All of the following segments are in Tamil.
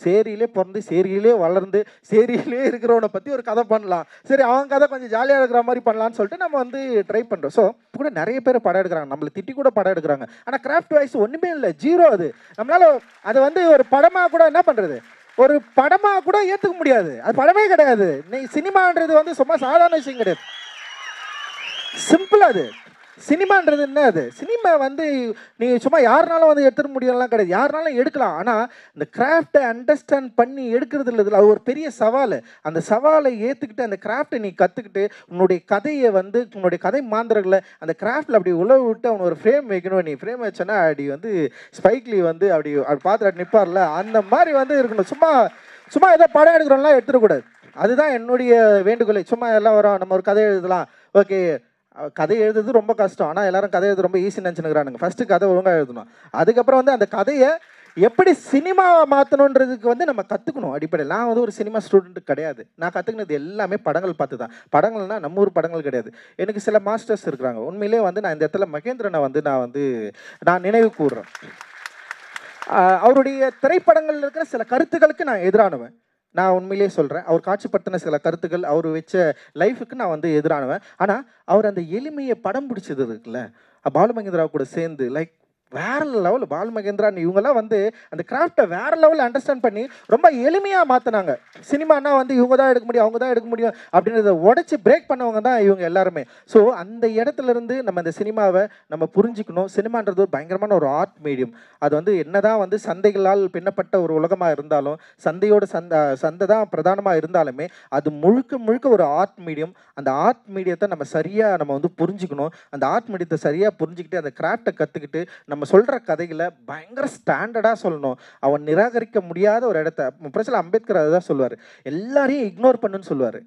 சேரியிலே பிறந்து சேரியிலே வளர்ந்து சேரியிலே இருக்கிறவனை பற்றி ஒரு கதை பண்ணலாம், சரி அவன் கதை கொஞ்சம் ஜாலியாக இருக்கிற மாதிரி பண்ணலான்னு சொல்லிட்டு நம்ம வந்து ட்ரை பண்ணுறோம். ஸோ கூட நிறைய பேர் படம் எடுக்கிறாங்க, நம்மளை திட்டி கூட படம் எடுக்கிறாங்க. ஆனால் கிராஃப்ட் வைஸ் ஒன்றுமே இல்லை, ஜீரோ. அது நம்மளால் அது வந்து ஒரு படமாக கூட என்ன பண்ணுறது, ஒரு படமாக கூட ஏற்றுக்க முடியாது. அது படமே கிடையாது. நீ சினிமான்றது வந்து சும்மா சாதாரண விஷயம் கிடையாது, சிம்பிள். அது சினிமான்றது என்ன, அது சினிமா வந்து நீ சும்மா யாருனாலும் வந்து எடுத்துட முடியலாம் கிடையாது, யாருனாலும் எடுக்கலாம். ஆனால் இந்த கிராஃப்டை அண்டர்ஸ்டாண்ட் பண்ணி எடுக்கிறது இல்லை, அது ஒரு பெரிய சவால். அந்த சவாலை ஏற்றுக்கிட்டு அந்த கிராஃப்டை நீ கற்றுக்கிட்டு உன்னுடைய கதையை வந்து உன்னுடைய கதை மாந்திரங்களை அந்த கிராஃப்டில் அப்படி உழவு விட்டு அவனை ஒரு ஃப்ரேம் வைக்கணும். நீ ஃப்ரேம் வச்சோன்னா அப்படி வந்து ஸ்பைக்லி வந்து அப்படி பார்த்துட்டு நிற்பார்ல, அந்த மாதிரி வந்து இருக்கணும். சும்மா சும்மா ஏதோ படம் எடுக்கிறோம்லாம் எடுத்துடக்கூடாது. அதுதான் என்னுடைய வேண்டுகோளை. சும்மா எல்லாம் வரோம், நம்ம ஒரு கதை எழுதலாம், ஓகே. கதை எழுதுறது ரொம்ப கஷ்டம், ஆனால் எல்லாரும் கதை எழுது ரொம்ப ஈஸின்னு நினச்சினுக்கிறானுங்க. ஃபஸ்ட்டு கதை ஒழுங்காக எழுதணும், அதுக்கப்புறம் வந்து அந்த கதையை எப்படி சினிமாவை மாற்றணுன்றதுக்கு வந்து நம்ம கற்றுக்கணும். அடிப்படையில் நான் வந்து ஒரு சினிமா ஸ்டூடெண்ட் கிடையாது, நான் கற்றுக்கினது எல்லாமே படங்கள் பார்த்து தான். படங்கள்னால் நம்ம ஊர் படங்கள் கிடையாது. எனக்கு சில மாஸ்டர்ஸ் இருக்கிறாங்க. உண்மையிலே வந்து நான் இந்த இடத்துல மகேந்திரனை வந்து நான் நினைவு கூறுறேன். அவருடைய திரைப்படங்களில் இருக்கிற சில கருத்துக்களுக்கு நான் எதிரானவன். நான் உண்மையிலே சொல்கிறேன், அவர் காட்சிப்படுத்தின சில கருத்துக்கள், அவர் வச்ச லைஃபுக்கு நான் வந்து எதிரானவன். ஆனால் அவர் அந்த எளிமையை படம் பிடிச்சது இருக்குல்ல, பாலு மகேந்திரா கூட சேர்ந்து லைக் வேறு லெவல். பாலு மகேந்திரா இவங்கெல்லாம் வந்து அந்த கிராஃப்டை வேறு லெவலில் அண்டர்ஸ்டாண்ட் பண்ணி ரொம்ப எளிமையாக மாற்றினாங்க. சினிமானா வந்து இவங்க தான் எடுக்க முடியும், அவங்க தான் எடுக்க முடியும் அப்படின்றத உடச்சி பிரேக் பண்ணவங்க தான் இவங்க எல்லாருமே. ஸோ அந்த இடத்துலேருந்து நம்ம இந்த சினிமாவை நம்ம புரிஞ்சுக்கணும். சினிமான்றது ஒரு பயங்கரமான ஒரு ஆர்ட் மீடியம். அது வந்து என்னதான் வந்து சந்தைகளால் பின்னப்பட்ட ஒரு உலகமாக இருந்தாலும், சந்தையோட சந்தை தான் பிரதானமாக இருந்தாலுமே, அது முழுக்க முழுக்க ஒரு ஆர்ட் மீடியம். அந்த ஆர்ட் மீடியத்தை நம்ம சரியாக நம்ம வந்து புரிஞ்சுக்கணும். அந்த ஆர்ட் மீடியத்தை சரியாக புரிஞ்சுக்கிட்டு அந்த கிராஃப்டை கற்றுக்கிட்டு நம்ம சொல்கிற கதைகளை பயங்கர ஸ்டாண்டர்டாக சொல்லணும். அவன் நிராகரிக்க முடியாத ஒரு இடத்த பிரச்சனை அம்பேத்கர் அதுதான் சொல்லுவார், எல்லாரையும் இக்னோர் பண்ணுன்னு சொல்லுவார்.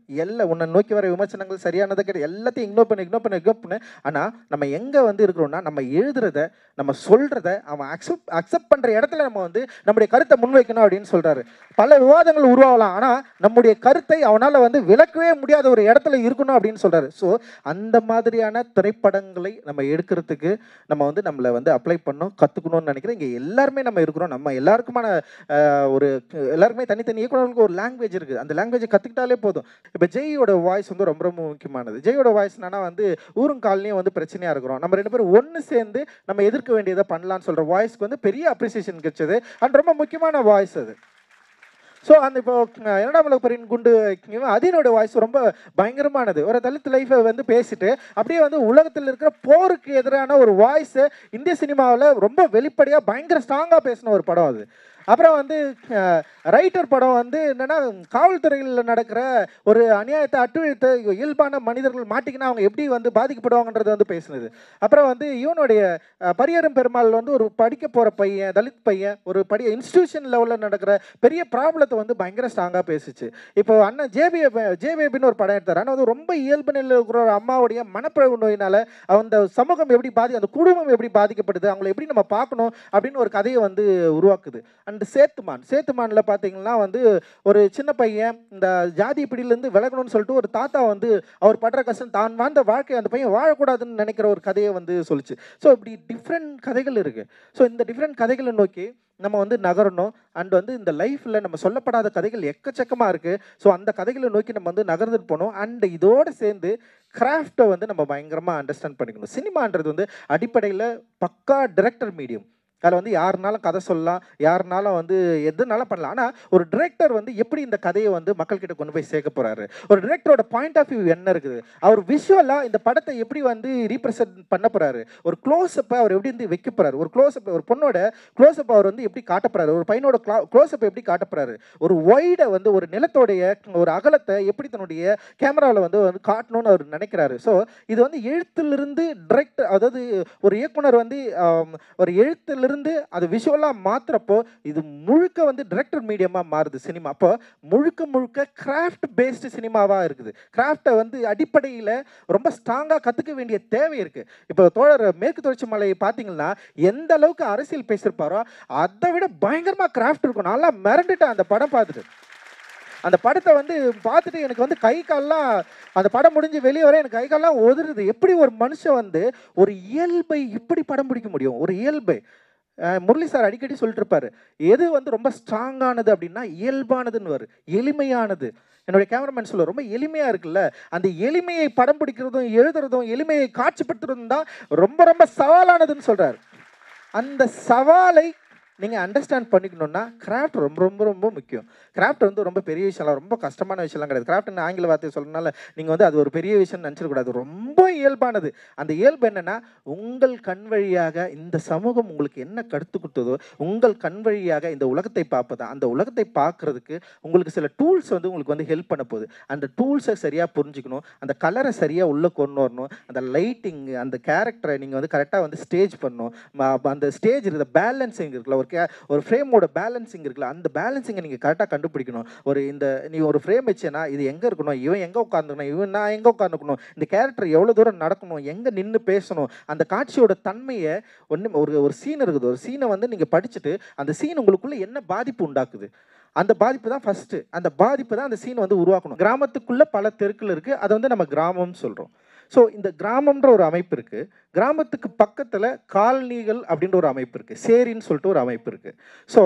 உன்னை நோக்கி வர விமர்சனங்கள் சரியானதை கிடையாது, எல்லாத்தையும் இக்னோர் பண்ணு. ஆனால் நம்ம எங்கே வந்து இருக்கிறோம்னா, நம்ம எழுதுறத நம்ம சொல்கிறத அவன் அக்செப்ட் பண்ணுற இடத்துல நம்ம வந்து நம்முடைய கருத்தை முன்வைக்கணும் அப்படின்னு சொல்கிறாரு. பல விவாதங்கள் உருவாகலாம், ஆனால் நம்முடைய கருத்தை அவனால் வந்து விளக்கவே முடியாத ஒரு இடத்துல இருக்கணும் அப்படின்னு சொல்கிறாரு. ஸோ அந்த மாதிரியான திரைப்படங்களை நம்ம எடுக்கிறதுக்கு நம்ம வந்து நம்மளை வந்து அப்ளை பண்ணணும், கற்றுக்கணும்னு நினைக்கிறேன். இங்கே எல்லாருமே நம்ம இருக்கிறோம், நம்ம எல்லாருக்குமான எல்லாருக்குமே தனித்தனி இயக்குநர்களுக்கு ஒரு லாங்குவேஜ் இருக்குது. அந்த லாங்குவேஜை கற்றுக்கிட்டாலே போதும். இப்போ ஜெயோட வாய்ஸ் வந்து ரொம்ப ரொம்ப முக்கியமானது. ஜெயோட வாய்ஸ்னா வந்து ஊரும் காலனியும் வந்து பிரச்சனையாக இருக்கிறோம், நம்ம ரெண்டு பேரும் ஒன்று சேர்ந்து நம்ம எதிர்க்க வேண்டியதை பண்ணலான்னு சொல்கிற வாய்ஸ்க்கு வந்து பெரிய அப்ரிசியேஷன் கிடைச்சது. அண்ட் ரொம்ப முக்கியமான வாய்ஸ் அது. ஸோ அந்த இப்போ இரண்டாம் உலகப் போரின் குண்டு அதனோட வாய்ஸ் ரொம்ப பயங்கரமானது. ஒரு தலித் லைஃப்பை வந்து பேசிட்டு அப்படியே வந்து உலகத்தில் இருக்கிற போருக்கு எதிரான ஒரு வாய்ஸை இந்திய சினிமாவில் ரொம்ப வெளிப்படையாக பயங்கர ஸ்ட்ராங்காக பேசின ஒரு படம் அது. அப்புறம் வந்து ரைட்டர் படம் வந்து என்னென்னா, காவல்துறையில் நடக்கிற ஒரு அநியாயத்தை அட்டுழித்த இயல்பான மனிதர்கள் மாட்டிக்கினா அவங்க எப்படி வந்து பாதிக்கப்படுவாங்கன்றது வந்து பேசுனது. அப்புறம் வந்து இவனுடைய பரியரும் பெருமாள் வந்து ஒரு படிக்க போகிற பையன், தலித் பையன், ஒரு இன்ஸ்டிடியூஷன் லெவலில் நடக்கிற பெரிய ப்ராப்ளத்தை வந்து பயங்கர ஸ்ட்ராங்காக பேசிச்சு. இப்போ அண்ணன் ஜேபின்னு ஒரு படம் எடுத்தார். ஆனால் வந்து ரொம்ப இயல்பு நிலையில் இருக்கிற ஒரு அம்மாவுடைய மனப்பிறகு நோயினால் அந்த சமூகம் எப்படி அந்த குடும்பம் எப்படி பாதிக்கப்படுது, அவங்களை எப்படி நம்ம பார்க்கணும் அப்படின்னு ஒரு கதையை வந்து உருவாக்குது. அண்ட் சேத்துமானில் பார்த்தீங்கன்னா வந்து ஒரு சின்ன பையன் இந்த ஜாதி பிடியிலேருந்து விலகணும்னு சொல்லிட்டு ஒரு தாத்தா வந்து அவர் படுற கஷ்டம், தான் வாழ்ந்த வாழ்க்கை அந்த பையன் வாழக்கூடாதுன்னு நினைக்கிற ஒரு கதையை வந்து சொல்லிச்சு. ஸோ இப்படி டிஃப்ரெண்ட் கதைகள் இருக்குது. ஸோ இந்த டிஃப்ரெண்ட் கதைகளை நோக்கி நம்ம வந்து நகரணும். அண்ட் வந்து இந்த லைஃப்பில் நம்ம சொல்லப்படாத கதைகள் எக்கச்சக்கமாக இருக்குது. ஸோ அந்த கதைகளை நோக்கி நம்ம வந்து நகர்ந்துட்டு போகணும். அண்ட் இதோடு சேர்ந்து கிராஃப்டை வந்து நம்ம பயங்கரமாக அண்டர்ஸ்டாண்ட் பண்ணிக்கணும். சினிமான்றது வந்து அடிப்படையில் பக்கா டிரெக்டர் மீடியம். அதில் வந்து யாருனாலும் கதை சொல்லலாம், யாருனாலும் வந்து எதுனாலும் பண்ணலாம். ஆனால் ஒரு டிரெக்டர் வந்து எப்படி இந்த கதையை வந்து மக்கள்கிட்ட கொண்டு போய் சேர்க்க போகிறாரு, ஒரு டிரெக்டரோட பாயிண்ட் ஆஃப் வியூ என்ன இருக்குது, அவர் விஷுவலாக இந்த படத்தை எப்படி வந்து ரீப்ரசென்ட் பண்ண போகிறாரு, ஒரு க்ளோஸ்அப்பை அவர் எப்படி வந்து வைக்க போகிறாரு, ஒரு க்ளோஸ்அப், ஒரு பொண்ணோட க்ளோஸ்அப் அவர் வந்து எப்படி காட்ட போகிறாரு, ஒரு பையனோட க்ளோஸ்அப் எப்படி காட்ட போகிறாரு, ஒரு ஒய்டை வந்து ஒரு நிலத்தோடைய ஒரு அகலத்தை எப்படி தன்னுடைய கேமராவில் வந்து காட்டணும்னு அவர் நினைக்கிறாரு. ஸோ இது வந்து எழுத்திலிருந்து டிரெக்டர், அதாவது ஒரு இயக்குனர் வந்து ஒரு எழுத்துல இருந்து அது விஷுவலா மாத்துறப்போ இது முழுக்க வந்து டைரக்டர் மீடியமா மாறுது சினிமா. அப்போ முழுக்க கிராஃப்ட் பேஸ்டு சினிமாவா இருக்குது. கிராஃப்டை வந்து அடிப்படையில் ரொம்ப ஸ்ட்ராங்கா கத்துக்க வேண்டிய தேவை இருக்கு. இப்போ தோழர் மேற்கு தொடர்ச்சி மலை பார்த்தீங்கன்னா எந்த அளவுக்கு அரசியல் பேசியிருப்பாரோ அதை விட பயங்கரமா கிராஃப்ட் இருக்கும். நல்லா மிரண்டுட்டேன் அந்த படம் பார்த்துட்டு. அந்த படத்தை வந்து பார்த்துட்டு எனக்கு வந்து கை கால்லாம், அந்த படம் முடிஞ்சு வெளியே வர எனக்கு கை கால்லாம் உதறுது. எப்படி ஒரு மனுஷன் வந்து ஒரு இயல்பை இப்படி படம் பிடிக்க முடியும்? ஒரு இயல்பை முரளி சார் அடிக்கடி சொல்லிட்டு இருப்பாரு, எது வந்து ரொம்ப ஸ்ட்ராங்கானது அப்படின்னா இயல்பானதுன்னு வரு, எளிமையானது. என்னுடைய கேமராமேன் சொல்ல ரொம்ப எளிமையாக இருக்குல்ல, அந்த எளிமையை படம் பிடிக்கிறதும் எழுதுறதும் எளிமையை காட்சிப்படுத்துறதும் தான் ரொம்ப ரொம்ப சவாலானதுன்னு சொல்கிறார். அந்த சவாலை நீங்கள் அண்டர்ஸ்டாண்ட் பண்ணிக்கணுன்னா கிராஃப்ட் ரொம்ப ரொம்ப ரொம்ப முக்கியம். கிராஃப்ட் வந்து ரொம்ப பெரிய விஷயம்லாம், ரொம்ப கஷ்டமான விஷயம்லாம் கிடையாது. கிராஃப்ட்னு ஆங்கில வார்த்தை சொல்கிறதுனால நீங்கள் வந்து அது ஒரு பெரிய விஷயம்னு நினச்சிடக்கூடாது. ரொம்ப இயல்பானது. அந்த இயல்பு என்னென்னா, உங்கள் கண் வழியாக இந்த சமூகம் உங்களுக்கு என்ன கருத்து கொடுத்ததோ, உங்கள் கண் வழியாக இந்த உலகத்தை பார்ப்பதா, அந்த உலகத்தை பார்க்குறதுக்கு உங்களுக்கு சில டூல்ஸ் வந்து உங்களுக்கு வந்து ஹெல்ப் பண்ண போகுது. அந்த டூல்ஸை சரியாக புரிஞ்சுக்கணும், அந்த கலரை சரியாக உள்ளே கொண்டு வரணும், அந்த லைட்டிங்கு, அந்த கேரக்டரை நீங்கள் வந்து கரெக்டாக வந்து ஸ்டேஜ் பண்ணணும். அந்த ஸ்டேஜ் இருக்கிற பேலன்ஸிங் இருக்குல்ல, ஒரு ஃப்ரேமோட பேலன்சிங் இருக்குல்ல, அந்த பேலன்சிங்கை நீங்கள் கரெக்டாக கண்டுபிடிக்கணும். நீ ஒரு ஃப்ரேம் வச்சேன்னா இது எங்கே இருக்கணும், இவன் எங்கே உட்காந்துக்கணும், இவன் நான் எங்கே உட்காந்துக்கணும், இந்த கேரக்டர் எவ்வளோ தூரம் நடக்கணும், எங்கே நின்று பேசணும், அந்த காட்சியோட தன்மையை ஒரு சீன் இருக்குது. ஒரு சீனை வந்து நீங்கள் படிச்சுட்டு அந்த சீன் உங்களுக்குள்ளே என்ன பாதிப்பு உண்டாக்குது, அந்த பாதிப்பு தான் ஃபஸ்ட்டு. அந்த பாதிப்பு தான் அந்த சீன் வந்து உருவாக்கணும். கிராமத்துக்குள்ளே பல தெருக்கள் இருக்குது, அதை வந்து நம்ம கிராமம்னு சொல்கிறோம். ஸோ இந்த கிராமம்ன்ற ஒரு அமைப்பு இருக்குது. கிராமத்துக்கு பக்கத்தில் காலனிகள் அப்படின்ற ஒரு அமைப்பு இருக்குது, சேரின்னு சொல்லிட்டு ஒரு அமைப்பு இருக்குது. ஸோ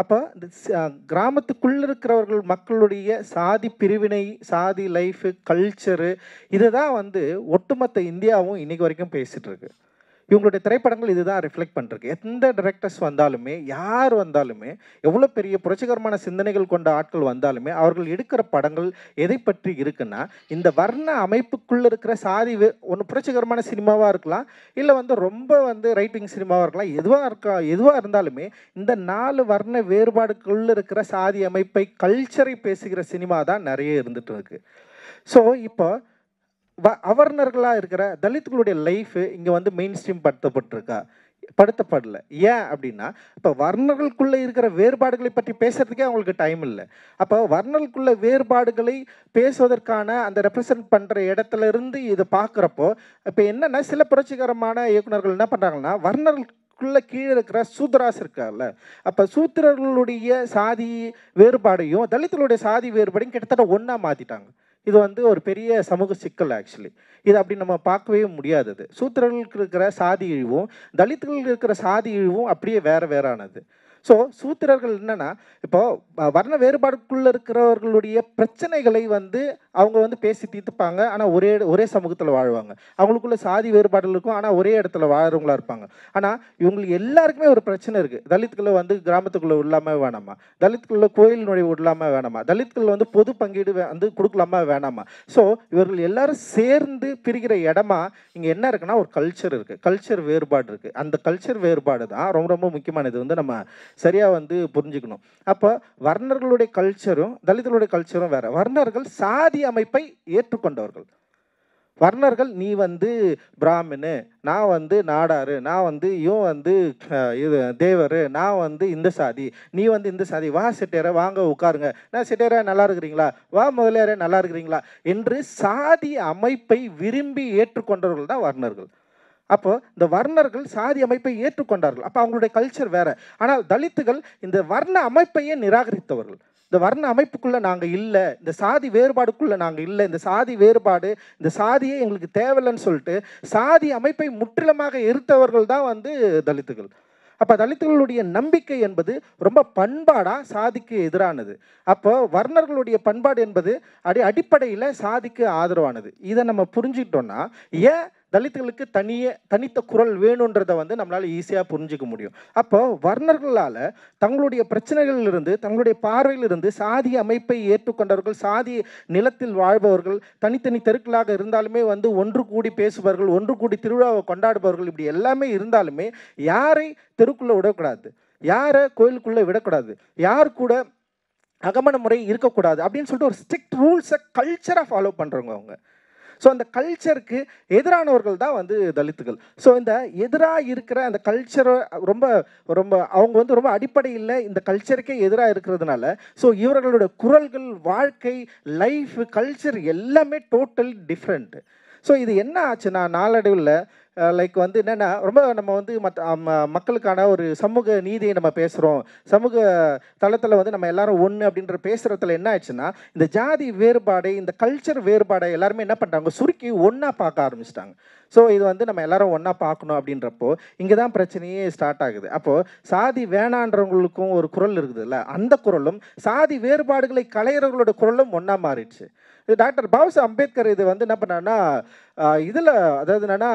அப்போ இந்த கிராமத்துக்குள்ளே இருக்கிறவர்கள் மக்களுடைய சாதி பிரிவினை, சாதி லைஃபு, கல்ச்சரு, இதை தான் வந்து ஒட்டுமொத்த இந்தியாவும் இன்றைக்கு வரைக்கும் பேசிகிட்டு இருக்கு. இவங்களுடைய திரைப்படங்கள் இதுதான் ரிஃப்ளெக்ட் பண்ணிருக்கு. எந்த டைரக்டர்ஸ் வந்தாலுமே, யார் வந்தாலுமே, எவ்வளோ பெரிய புரட்சிகரமான சிந்தனைகள் கொண்ட ஆட்கள் வந்தாலுமே, அவர்கள் எடுக்கிற படங்கள் எதை பற்றி இருக்குன்னா, இந்த வர்ண அமைப்புக்குள்ளே இருக்கிற சாதி ஒன்று புரட்சிகரமான சினிமாவாக இருக்கலாம், இல்லை வந்து ரொம்ப வந்து ரைட்டிங் சினிமாவாக இருக்கலாம், எதுவாக இருந்தாலுமே இந்த 4 வர்ண வேறுபாடுக்குள்ளே இருக்கிற சாதி அமைப்பை, கல்ச்சரை பேசுகிற சினிமா தான் நிறைய இருந்துட்டு இருக்கு. ஸோ இப்போ அவர்னர்களாக இருக்கிற தலித்துகளுடைய லைஃபு இங்கே வந்து மெயின் ஸ்ட்ரீம் படுத்தப்படல. ஏன் அப்படின்னா, இப்போ வர்ணர்களுக்குள்ளே இருக்கிற வேறுபாடுகளை பற்றி பேசுறதுக்கே அவங்களுக்கு டைம் இல்லை. அப்போ வர்ணர்களுக்குள்ள வேறுபாடுகளை பேசுவதற்கான அந்த ரெப்ரசன்ட் பண்ணுற இடத்துல இருந்து இதை பார்க்குறப்போ, இப்போ என்னென்னா சில புரட்சிகரமான இயக்குநர்கள் என்ன பண்ணுறாங்கன்னா, வர்ணர்களுக்குள்ள கீழே இருக்கிற சூத்ராஸ் இருக்கார்ல, அப்போ சூத்திரர்களுடைய சாதி வேறுபாடையும் தலித்துகளுடைய சாதி வேறுபாடையும் கிட்டத்தட்ட ஒன்றா மாற்றிட்டாங்க. இது வந்து ஒரு பெரிய சமூக சிக்கல். ஆக்சுவலி இது அப்படி நம்ம பார்க்கவே முடியாதது. சூத்திரர்களுக்கு இருக்கிற சாதி இழிவும் தலித்துகளுக்கு இருக்கிற சாதி இழிவும் அப்படியே வேறானது. ஸோ சூத்திரர்கள் என்னென்னா, இப்போது வர்ண வேறுபாடுக்குள்ளே இருக்கிறவர்களுடைய பிரச்சனைகளை வந்து அவங்க வந்து பேசி தீர்த்துப்பாங்க. ஆனால் ஒரே சமூகத்தில் வாழ்வாங்க. அவங்களுக்குள்ள சாதி வேறுபாடுகள் இருக்கும், ஆனால் ஒரே இடத்துல வாழ்கிறவங்களா இருப்பாங்க. ஆனால் இவங்களுக்கு எல்லாருக்குமே ஒரு பிரச்சனை இருக்குது. தலித்துக்களை வந்து கிராமத்துக்குள்ளே விடலாமா வேணாமா, தலித்துக்குள்ள கோயில் நுழைவு விடலாமா வேணாமா, தலித்துக்கள் வந்து பொது பங்கீடு வந்து கொடுக்கலாமா வேணாமா. ஸோ இவர்கள் எல்லாரும் சேர்ந்து பிரிகிற இடமா இங்கே என்ன இருக்குன்னா, ஒரு கல்ச்சர் இருக்குது, கல்ச்சர் வேறுபாடு இருக்குது. அந்த கல்ச்சர் வேறுபாடு தான் ரொம்ப ரொம்ப முக்கியமானது வந்து நம்ம சரியாக வந்து புரிஞ்சுக்கணும். அப்போ வர்ணர்களுடைய கல்ச்சரும் தலித்துகளுடைய கல்ச்சரும் வேறு. வர்ணர்கள் சாதி அமைப்பை ஏற்றுக்கொண்டவர்கள். வர்ணர்கள் நீ வந்து பிராமினு, நான் வந்து நாடாரு, நான் வந்து இவன் வந்து இது தேவர், நான் வந்து இந்த சாதி, நீ வந்து இந்த சாதி, வா செட்டியார வாங்க உட்காருங்க, நான் செட்டியாரா நல்லா இருக்கிறீங்களா, வா முதலியாரே நல்லா இருக்கிறீங்களா என்று சாதி அமைப்பை விரும்பி ஏற்றுக்கொண்டவர்கள் தான் வர்ணர்கள். அப்போ இந்த வர்ணர்கள் சாதி அமைப்பை ஏற்றுக்கொண்டார்கள். அப்போ அவங்களுடைய கல்ச்சர் வேற. ஆனால் தலித்துகள் இந்த வர்ண அமைப்பையே நிராகரித்தவர்கள். இந்த வர்ண அமைப்புக்குள்ளே நாங்கள் இல்லை, இந்த சாதி வேறுபாடுக்குள்ளே நாங்கள் இல்லை, இந்த சாதி வேறுபாடு, இந்த சாதியே எங்களுக்கு தேவையில்லைன்னு சொல்லிட்டு சாதி அமைப்பை முற்றிலுமாக எரித்தவர்கள் தான் வந்து தலித்துகள். அப்போ தலித்துகளுடைய நம்பிக்கை என்பது ரொம்ப பண்பாடாக சாதிக்கு எதிரானது. அப்போ வர்ணர்களுடைய பண்பாடு என்பது அடிப்படையில் சாதிக்கு ஆதரவானது. இதை நம்ம புரிஞ்சுக்கிட்டோன்னா ஏன் தலித்துகளுக்கு தனித்த குரல் வேணுன்றதை வந்து நம்மளால் ஈஸியாக புரிஞ்சிக்க முடியும். அப்போ வர்ணர்களால் தங்களுடைய பிரச்சனைகளிலிருந்து, தங்களுடைய பார்வையிலிருந்து சாதி அமைப்பை ஏற்றுக்கொண்டவர்கள், சாதி நிலத்தில் வாழ்பவர்கள், தனித்தனி தெருக்களாக இருந்தாலுமே வந்து ஒன்று கூடி பேசுபவர்கள், ஒன்று கூடி திருவிழாவை கொண்டாடுபவர்கள், இப்படி எல்லாமே இருந்தாலுமே யாரை தெருக்குள்ளே விடக்கூடாது, யாரை கோயிலுக்குள்ளே விடக்கூடாது, யார் கூட அகமண முறை இருக்கக்கூடாது அப்படின்னு சொல்லிட்டு ஒரு ஸ்ட்ரிக்ட் ரூல்ஸை கல்ச்சராக ஃபாலோ பண்ணுறவங்க அவங்க. ஸோ அந்த கல்ச்சருக்கு எதிரானவர்கள் தான் வந்து தலித்துகள். ஸோ இந்த எதிராக இருக்கிற அந்த கல்ச்சரை ரொம்ப ரொம்ப அவங்க வந்து ரொம்ப அடிப்படையில் இந்த கல்ச்சருக்கே எதிராக இருக்கிறதுனால ஸோ இவர்களுடைய குரல்கள், வாழ்க்கை, லைஃப், கல்ச்சர் எல்லாமே டோட்டல் டிஃப்ரெண்ட்டு. ஸோ இது என்ன ஆச்சுன்னா நாளடைவில் லைக் வந்து என்னென்னா ரொம்ப நம்ம வந்து மக்களுக்கான ஒரு சமூக நீதியை நம்ம பேசுகிறோம், சமூக தளத்தில் வந்து நம்ம எல்லாரும் ஒன்று அப்படின்ற பேசுகிறதுல என்ன ஆயிடுச்சுன்னா இந்த ஜாதி வேறுபாடை, இந்த கல்ச்சர் வேறுபாடை எல்லாருமே என்ன பண்ணுறாங்க, சுருக்கி ஒன்றா பார்க்க ஆரம்பிச்சிட்டாங்க. ஸோ இது வந்து நம்ம எல்லாரும் ஒன்றா பார்க்கணும் அப்படின்றப்போ இங்கே தான் பிரச்சனையே ஸ்டார்ட் ஆகுது. அப்போது சாதி வேணான்றவங்களுக்கும் ஒரு குரல் இருக்குதுல்ல, அந்த குரலும் சாதி வேறுபாடுகளை களையிறவங்களோட குரலும் ஒன்றா மாறிடுச்சு. இது டாக்டர் பாபாசாஹேப் அம்பேத்கர் இது வந்து என்ன பண்ணாருன்னா இதில், அதாவது என்னென்னா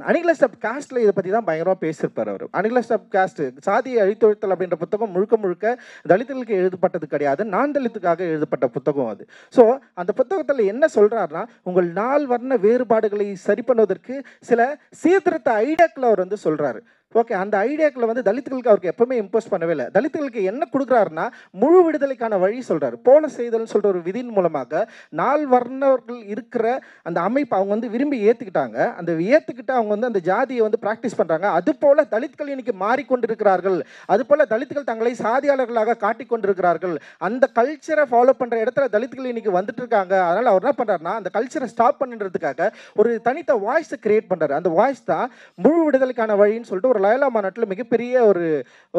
அனிகிலஸ் ஆஃப் காஸ்ட்டில் இதை பற்றி தான் பயங்கரமாக பேசியிருப்பார் அவர். அனிகிலஸ் ஆஃப் காஸ்ட் சாதியை அழித்தொழித்தல் அப்படின்ற புத்தகம் முழுக்க முழுக்க தலித்துகளுக்கு எழுதப்பட்டது கிடையாது, நான் தலித்துக்காக எழுதப்பட்ட புத்தகம் அது. ஸோ அந்த புத்தகத்தில் என்ன சொல்கிறாருன்னா, உங்கள் நால் வர்ண வேறுபாடுகளை சரி பண்ணுவதற்கு சில சீர்திருத்த ஐடியாக்களை அவர் வந்து சொல்கிறாரு. ஓகே, அந்த ஐடியாக்களை வந்து தலித்துகளுக்கு அவருக்கு எப்பவுமே இம்போஸ் பண்ணவே இல்லை. தலித்துகளுக்கு என்ன கொடுக்குறாருன்னா முழு விடுதலைக்கான வழி சொல்கிறார். போல செய்தல்னு சொல்கிற ஒரு விதியின் மூலமாக நால் வர்ணர்கள் இருக்கிற அந்த அமைப்பு அவங்க வந்து விரும்பி ஏற்றுக்கிட்டாங்க. அந்த ஏற்றுக்கிட்டு அவங்க வந்து அந்த ஜாதியை வந்து ப்ராக்டிஸ் பண்ணுறாங்க. அதுபோல் தலித்துகள் இன்னைக்கு மாறிக்கொண்டிருக்கிறார்கள். அதுபோல் தலித்துகள் தங்களை சாதியாளர்களாக காட்டிக்கொண்டிருக்கிறார்கள். அந்த கல்ச்சரை ஃபாலோ பண்ணுற இடத்துல தலித்துகள் இன்னைக்கு வந்துட்டு இருக்காங்க. அதனால் அவர் என்ன பண்ணுறாருன்னா அந்த கல்ச்சரை ஸ்டாப் பண்ணுறதுக்காக ஒரு தனித்த வாய்ஸை கிரியேட் பண்ணுறாரு. அந்த வாய்ஸ் தான் முழு விடுதலைக்கான வழின்னு சொல்லிட்டு ஒரு லயோலா மாநாட்டில் மிகப்பெரிய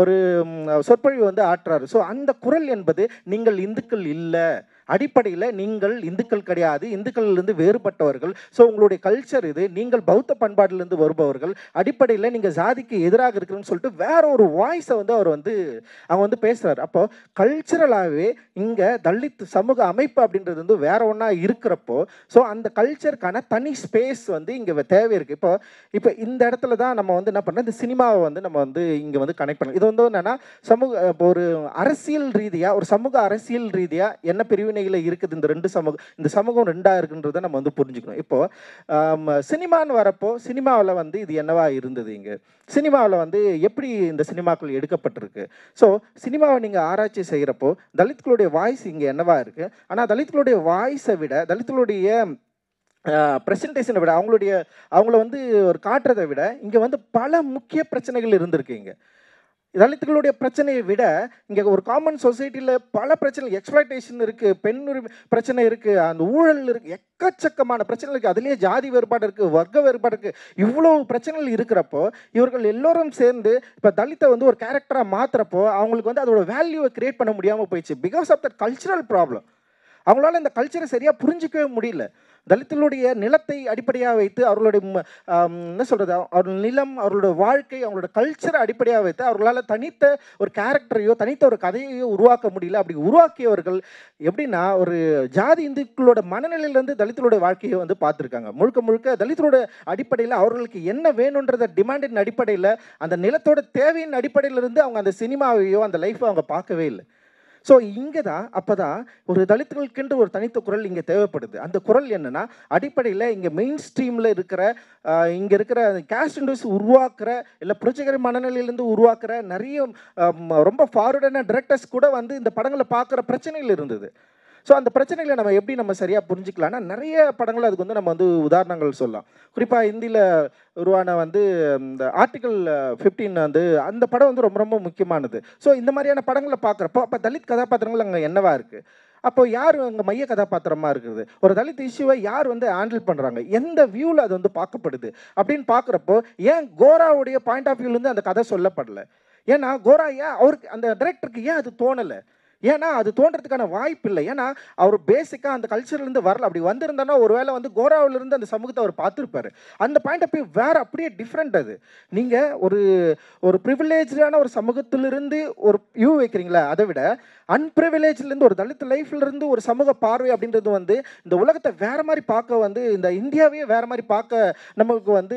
ஒரு சொற்பொழிவு வந்து ஆற்றுறாரு. ஸோ அந்த குரல் என்பது நீங்கள் இந்துக்கள் இல்லை, அடிப்படையில் நீங்கள் இந்துக்கள் கிடையாது, இந்துக்களிலிருந்து வேறுபட்டவர்கள். ஸோ உங்களுடைய கல்ச்சர் இது, நீங்கள் பௌத்த பண்பாட்டிலிருந்து வருபவர்கள், அடிப்படையில் நீங்கள் ஜாதிக்கு எதிராக இருக்கிறன்னு சொல்லிட்டு வேற ஒரு வாய்ஸை வந்து அவர் வந்து அவங்க வந்து பேசுகிறார். அப்போ கல்ச்சரலாகவே இங்கே தலித் சமூக அமைப்பு அப்படின்றது வந்து வேற ஒன்றா இருக்கிறப்போ ஸோ அந்த கல்ச்சருக்கான தனி ஸ்பேஸ் வந்து இங்கே தேவை இருக்குது. இப்போ இந்த இடத்துல தான் நம்ம வந்து என்ன பண்ணோம், இந்த சினிமாவை வந்து நம்ம வந்து இங்கே வந்து கனெக்ட் பண்ணலாம். இது வந்து என்னென்னா சமூக, இப்போ ஒரு அரசியல் ரீதியாக, ஒரு சமூக அரசியல் ரீதியாக என்ன பிரிவு இருக்குது இந்த சமூகம் ரெண்டா இருக்குன்றதை நம்ம வந்து புரிஞ்சுக்கணும். இப்போ சினிமான்னு வரப்போ சினிமாவில் வந்து இது என்னவா இருந்தது, இங்கே சினிமாவில் வந்து எப்படி இந்த சினிமாக்கள் எடுக்கப்பட்டிருக்கு. ஸோ சினிமாவை நீங்கள் ஆராய்ச்சி செய்கிறப்போ தலித்துகளுடைய வாய்ஸ் இங்கே என்னவா இருக்குது. ஆனால் தலித்துகளுடைய வாய்ஸை விட, தலித்துகளுடைய ப்ரெசன்டேஷனை விட, அவங்கள வந்து ஒரு காட்டுறதை விட இங்கே வந்து பல முக்கிய பிரச்சனைகள் இருந்திருக்கு. இங்கே தலித்துகளுடைய பிரச்சனையை விட இங்கே ஒரு காமன் சொசைட்டியில் பல பிரச்சனை, எக்ஸ்ப்ளாய்டேஷன் இருக்குது, பெண் உரிமை பிரச்சனை இருக்குது, அந்த ஊழல் இருக்குது, எக்கச்சக்கமான பிரச்சனை இருக்குது, அதுலேயே ஜாதி வேறுபாடு இருக்குது, வர்க்க வேறுபாடு இருக்குது, இவ்வளோ பிரச்சனைகள் இருக்கிறப்போ இவர்கள் எல்லோரும் சேர்ந்து இப்போ தலித்தை வந்து ஒரு கேரக்டராக மாற்றுறப்போ அவங்களுக்கு வந்து அதோட வேல்யூவை கிரியேட் பண்ண முடியாமல் போயிடுச்சு. Because of that cultural problem. அவங்களால இந்த கல்ச்சரை சரியாக புரிஞ்சிக்கவே முடியல. தலித்துகளுடைய நிலத்தை அடிப்படையாக வைத்து அவர்களுடைய என்ன சொல்கிறது, அவர்கள் நிலம், அவர்களோட வாழ்க்கை, அவங்களோட கல்ச்சரை அடிப்படையாக வைத்து அவர்களால் தனித்த ஒரு கேரக்டரையோ தனித்த ஒரு கதையையோ உருவாக்க முடியல. அப்படி உருவாக்கியவர்கள் எப்படின்னா ஒரு ஜாதி இந்துக்களோட மனநிலையிலேருந்து தலித்துகளுடைய வாழ்க்கையை வந்து பார்த்துருக்காங்க. முழுக்க முழுக்க தலித்துகளோட அடிப்படையில் அவர்களுக்கு என்ன வேணுன்றத டிமாண்டின் அடிப்படையில், அந்த நிலத்தோட தேவையின் அடிப்படையிலிருந்து அவங்க அந்த சினிமாவையோ அந்த லைஃப்பை அவங்க பார்க்கவே இல்லை. ஸோ இங்கே தான் அப்போ தான் ஒரு தலித்துகளுக்கென்று ஒரு தனித்த குரல் இங்கே தேவைப்படுது. அந்த குரல் என்னென்னா அடிப்படையில் இங்கே மெயின் ஸ்ட்ரீமில் இருக்கிற இங்கே இருக்கிற கேஸ்ட் இண்டஸ்ட்ரீஸ் உருவாக்குற இல்லை புரட்சிகர மனநிலையிலேருந்து உருவாக்குற நிறைய ரொம்ப ஃபார்வர்டான டிரெக்டர்ஸ் கூட வந்து இந்த படங்களை பார்க்குற பிரச்சனைகள் இருந்தது. ஸோ அந்த பிரச்சனைகளை நம்ம எப்படி நம்ம சரியாக புரிஞ்சிக்கலாம்னா நிறைய படங்கள் அதுக்கு வந்து நம்ம வந்து உதாரணங்கள் சொல்லலாம். குறிப்பாக ஹிந்தியில் உருவான வந்து இந்த ஆர்டிகல் 15 வந்து அந்த படம் வந்து ரொம்ப ரொம்ப முக்கியமானது. ஸோ இந்த மாதிரியான படங்களை பார்க்குறப்போ அப்போ தலித் கதாபாத்திரங்கள் அங்கே என்னவா இருக்குது, அப்போ யார் அங்கே மைய கதாபாத்திரமாக இருக்குது, ஒரு தலித் இஷ்யூவை யார் வந்து ஹேண்டில் பண்ணுறாங்க, எந்த வியூவில் அது வந்து பார்க்கப்படுது அப்படின்னு பார்க்குறப்போ ஏன் கோராவுடைய பாயிண்ட் ஆஃப் வியூலேருந்து அந்த கதை சொல்லப்படலை. ஏன்னா கோரா ஏன் அவருக்கு அந்த டைரக்டருக்கு ஏன் அது தோணலை, ஏன்னா அது தோன்றதுக்கான வாய்ப்பு இல்லை. ஏன்னா அவர் பேசிக்காக அந்த கல்ச்சர்லேருந்து வரல. அப்படி வந்திருந்தானா ஒரு வேளை வந்து கோராவிலிருந்து அந்த சமூகத்தை அவர் பார்த்துருப்பாரு. அந்த பாயிண்ட் ஆஃப் வியூ வேறு, அப்படியே டிஃப்ரெண்ட். அது நீங்கள் ஒரு ப்ரிவிலேஜான ஒரு சமூகத்திலிருந்து ஒரு வியூ வைக்கிறீங்களா, அதை விட அன்ப்ரிவிலேஜ்லேருந்து ஒரு தலித் லைஃப்லேருந்து ஒரு சமூக பார்வை அப்படின்றது வந்து இந்த உலகத்தை வேறு மாதிரி பார்க்க வந்து இந்த இந்தியாவையே வேறு மாதிரி பார்க்க நமக்கு வந்து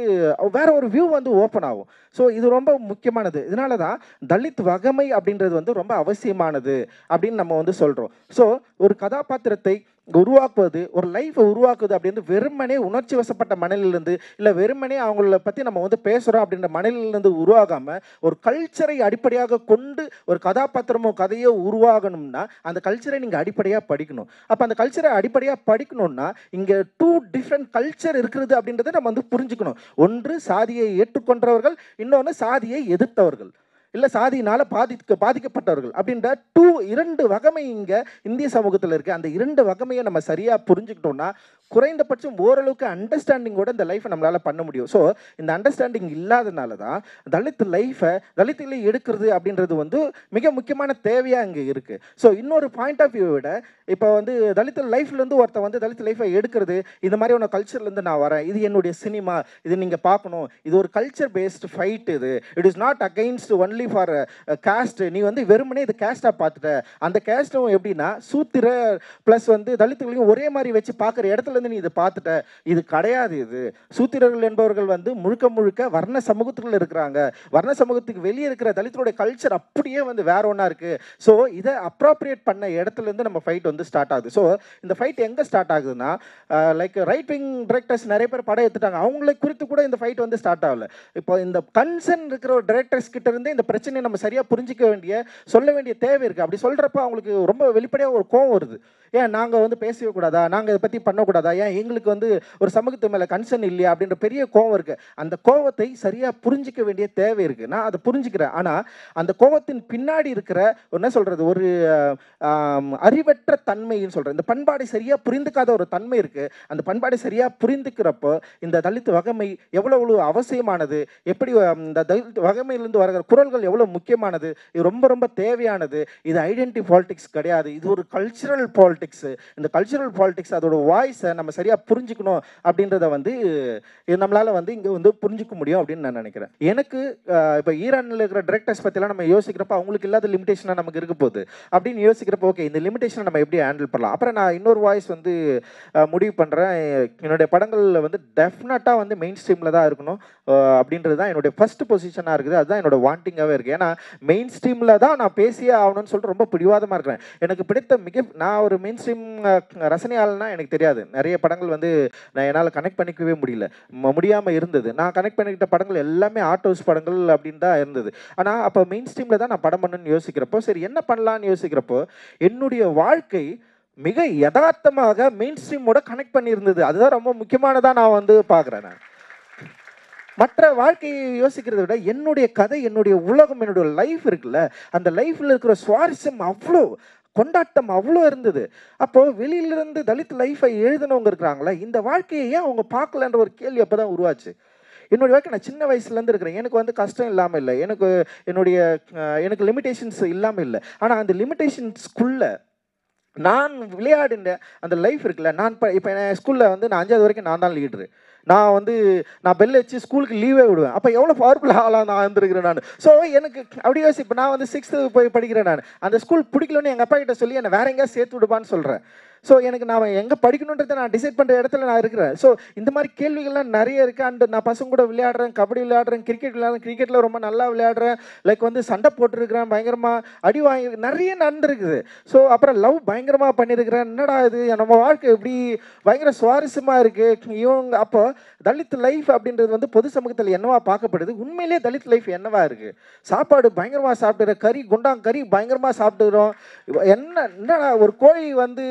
வேற ஒரு வியூ வந்து ஓப்பன் ஆகும். ஸோ இது ரொம்ப முக்கியமானது. இதனால தான் தலித் வகமை அப்படின்றது வந்து ரொம்ப அவசியமானது அப்படின்னு நம்ம வந்து சொல்கிறோம். ஸோ ஒரு கதாபாத்திரத்தை உருவாக்குவது, ஒரு லைஃப்பை உருவாக்குவது அப்படின்னு வெறுமனே உணர்ச்சி வசப்பட்ட மனநிலிருந்து இல்லை வெறுமனே அவங்கள பற்றி நம்ம வந்து பேசுகிறோம் அப்படின்ற மனநிலிருந்து உருவாகாமல் ஒரு கல்ச்சரை அடிப்படையாக கொண்டு ஒரு கதாபாத்திரமோ கதையோ உருவாகணும்னா அந்த கல்ச்சரை நீங்கள் அடிப்படையாக படிக்கணும். அப்போ அந்த கல்ச்சரை அடிப்படையாக படிக்கணும்னா இங்கே 2 டிஃப்ரெண்ட் கல்ச்சர் இருக்கிறது அப்படின்றத நம்ம வந்து புரிஞ்சுக்கணும். ஒன்று சாதியை ஏற்றுக்கொண்டவர்கள், இன்னொன்று சாதியை எதிர்த்தவர்கள் இல்லை சாதியினால் பாதிக்கப்பட்டவர்கள் அப்படின்ற 2 வகமை இங்கே இந்திய சமூகத்தில் இருக்குது. அந்த 2 வகமையை நம்ம சரியாக புரிஞ்சுக்கிட்டோம்னா குறைந்தபட்சம் ஓரளவுக்கு அண்டர்ஸ்டாண்டிங்கோட இந்த லைஃப்பை நம்மளால் பண்ண முடியும். ஸோ இந்த அண்டர்ஸ்டாண்டிங் இல்லாதனால தான் தலித் லைஃப்பை தலித்திலே எடுக்கிறது அப்படின்றது வந்து மிக முக்கியமான தேவையாக இங்கே இருக்குது. ஸோ இன்னொரு பாயிண்ட் ஆஃப் வியூ விட இப்போ வந்து தலித் லைஃப்லேருந்து ஒருத்தர் வந்து தலித் லைஃப்பை எடுக்கிறது, இந்த மாதிரியான கல்ச்சர்லேருந்து நான் வரேன், இது என்னுடைய சினிமா, இது நீங்கள் பார்க்கணும், இது ஒரு கல்ச்சர் பேஸ்டு ஃபைட், இது it is not against only for cost. நீ வந்து வெறுமனே இது கேஸ்டாக பார்த்துட்ட, அந்த கேஸ்ட்டும் எப்படின்னா சூத்திர ப்ளஸ் வந்து தலித்துகளையும் ஒரே மாதிரி வச்சு பார்க்குற இடத்துலேருந்து நீ இதை பார்த்துட்ட, இது கிடையாது. இது சூத்திரர்கள் என்பவர்கள் வந்து முழுக்க முழுக்க வர்ண சமூகத்துக்குள்ள இருக்கிறாங்க. வர்ண சமூகத்துக்கு வெளியே இருக்கிற தலித்தோடைய கல்ச்சர் அப்படியே வந்து வேற ஒன்றா இருக்குது. ஸோ இதை அப்ராப்ரியேட் பண்ண இடத்துலேருந்து நம்ம ஃபைட் வந்து ஸ்டார்ட் ஆகுது. ஸோ இந்த ஃபைட் எங்கே ஸ்டார்ட் ஆகுதுன்னா, லைக் ரைட் விங் டிரெக்டர்ஸ் நிறைய பேர் படம் எடுத்துட்டாங்க, அவங்களை குறித்து கூட இந்த ஃபைட் வந்து ஸ்டார்ட் ஆகல. இப்போ இந்த கன்சர்ன் இருக்கிற ஒரு டிரெக்டர்ஸ் கிட்ட இருந்து இந்த பிரச்சனையை நம்ம சரியாக புரிஞ்சிக்க வேண்டிய, சொல்ல வேண்டிய தேவை இருக்குது. அப்படி சொல்கிறப்ப அவங்களுக்கு ரொம்ப வெளிப்படையாக ஒரு கோவம் வருது. ஏன் நாங்கள் வந்து பேசவே கூடாதா, நாங்கள் இதை பற்றி பண்ணக்கூடாதா, ஏன் எங்களுக்கு வந்து ஒரு சமூகத்து மேலே கன்சர்ன் இல்லையா அப்படின்ற பெரிய கோவம் இருக்குது. அந்த கோவத்தை சரியாக புரிஞ்சிக்க வேண்டிய தேவை இருக்குது. நான் அதை புரிஞ்சுக்கிறேன். ஆனால் அந்த கோவத்தின் பின்னாடி இருக்கிற என்ன சொல்கிறது, ஒரு அறிவற்ற தன்மைன்னு சொல்கிறேன், இந்த பண்பாடை சரியாக புரிந்துக்காத ஒரு தன்மை இருக்குது. அந்த பண்பாடை சரியாக புரிந்துக்கிறப்போ இந்த தலித் வகைமை எவ்வளோ அவசியமானது, எப்படி இந்த தலித் வகைமையிலிருந்து வருகிற குரல்கள் எவ்வளோ முக்கியமானது, இது ரொம்ப ரொம்ப தேவையானது. இது ஐடென்டிட்டி பாலிடிக்ஸ் கிடையாது, இது ஒரு கல்ச்சுரல் பாலிடிக்ஸ். இந்த கல்ச்சுரல் பாலிடிக்ஸ் அதோட வாய்ஸை நம்ம சரியாக புரிஞ்சுக்கணும் அப்படின்றத வந்து நம்மளால் வந்து இங்கே வந்து புரிஞ்சிக்க முடியும் அப்படின்னு நான் நினைக்கிறேன். எனக்கு இப்போ ஈரானில் இருக்கிற டிரெக்டர்ஸ் பற்றிலாம் நம்ம யோசிக்கிறப்ப அவங்களுக்கு இல்லாத லிமிடேஷனாக நமக்கு இருக்க போகுது அப்படின்னு யோசிக்கிறப்ப ஓகே இந்த லிமிடேஷனை நம்ம எப்படி ஹேண்டில் பண்ணலாம். அப்புறம் நான் இன்னொரு வாய்ஸ் வந்து முடிவு பண்ணுறேன், என்னுடைய படங்களில் வந்து டெஃபினட்டாக வந்து மெயின் ஸ்ட்ரீமில் தான் இருக்கணும் அப்படின்றது தான் என்னுடைய ஃபர்ஸ்ட் பொசிஷனாக இருக்குது. அதுதான் என்னோட வாண்டிங்காகவே இருக்குது. ஏன்னா மெயின் ஸ்ட்ரீமில் தான் நான் பேசியே ஆகணும்னு சொல்லிட்டு ரொம்ப பிடிவாதமாக இருக்கிறேன். எனக்கு பிடித்த நான் ஒரு மெயின் ஸ்ட்ரீம் ரசனையாளனா எனக்கு தெரியாது, நிறைய படங்கள் வந்து நான் என்னால் கனெக்ட் பண்ணிக்கவே முடியாமல் இருந்தது. நான் கனெக்ட் பண்ணிக்கிட்ட படங்கள் எல்லாமே ஆர்ட் ஹவுஸ் படங்கள் அப்படின்னு தான் இருந்தது. ஆனால் அப்போ மெயின் ஸ்ட்ரீமில் தான் நான் படம் பண்ணணும்னு யோசிக்கிறப்போ சரி என்ன பண்ணலான்னு யோசிக்கிறப்போ என்னுடைய வாழ்க்கை மிக யதார்த்தமாக மெயின் ஸ்ட்ரீமோட கனெக்ட் பண்ணியிருந்தது. அதுதான் ரொம்ப முக்கியமானதாக நான் வந்து பார்க்குறேன். நான் மற்ற வாழ்க்கையை யோசிக்கிறத விட என்னுடைய கதை, என்னுடைய உலகம், என்னுடைய லைஃப் இருக்குல்ல, அந்த லைஃப்பில் இருக்கிற சுவாரஸ்யம் அவ்வளோ, கொண்டாட்டம் அவ்வளோ இருந்தது. அப்போது வெளியிலிருந்து தலித் லைஃப்பை எழுதினவங்க இருக்கிறாங்களே, இந்த வாழ்க்கையை ஏன் அவங்க பார்க்கலன்ற ஒரு கேள்வி அப்போ தான் உருவாச்சு. என்னுடைய வாழ்க்கை நான் சின்ன வயசுலேருந்து இருக்கிறேன், எனக்கு வந்து கஷ்டம் இல்லாமல் இல்லை, எனக்கு லிமிடேஷன்ஸ் இல்லாமல் இல்லை. ஆனால் அந்த லிமிடேஷன்ஸ்குள்ளே நான் விளையாடின அந்த லைஃப் இருக்குல்ல, இப்போ என் ஸ்கூலில் வந்து நான் 5வது வரைக்கும் நான் தான் லீடரு. நான் பெல் வச்சு ஸ்கூலுக்கு லீவே விடுவேன். அப்போ எவ்வளோ பவர்ஃபுல் ஆகலாம் நான் இருந்திருக்கிறேன் நான். ஸோ எனக்கு அப்படி யோசிப்பேன். நான் வந்து 6th போய் படிக்கிறேன். நான் அந்த ஸ்கூல் பிடிக்கலன்னு எங்கள் அப்பா கிட்ட சொல்லி என்னை வேற எங்கேயா சேர்த்து விடுப்பான்னு சொல்கிறேன். ஸோ எனக்கு நான் எங்கே படிக்கணுன்றதை நான் டிசைட் பண்ணுற இடத்துல நான் இருக்கிறேன். ஸோ இந்த மாதிரி கேள்விகள்லாம் நிறைய இருக்குது. அண்ட் நான் பசங்க கூட விளையாடுறேன், கபடி விளையாடுறேன், கிரிக்கெட் விளையாடுறேன், கிரிக்கெட்டில் ரொம்ப நல்லா விளையாடுறேன், லைக் வந்து சண்டை போட்டுருக்கிறேன், பயங்கரமாக அடி வாங்கி நிறைய நடந்துருக்குது. ஸோ அப்புறம் லவ் பயங்கரமாக பண்ணியிருக்கிறேன். என்னடா இது நம்ம வாழ்க்கை எப்படி பயங்கர சுவாரஸ்யமாக இருக்குது இவங்க. அப்போ தலித் லைஃப் அப்படின்றது வந்து பொது சமூகத்தில் என்னவா பார்க்கப்படுது, உண்மையிலேயே தலித் லைஃப் என்னவா இருக்குது. சாப்பாடு பயங்கரமாக சாப்பிட்டுறோம், கறி பயங்கரமாக சாப்பிட்டுக்கிறோம். என்னடா ஒரு கோழி வந்து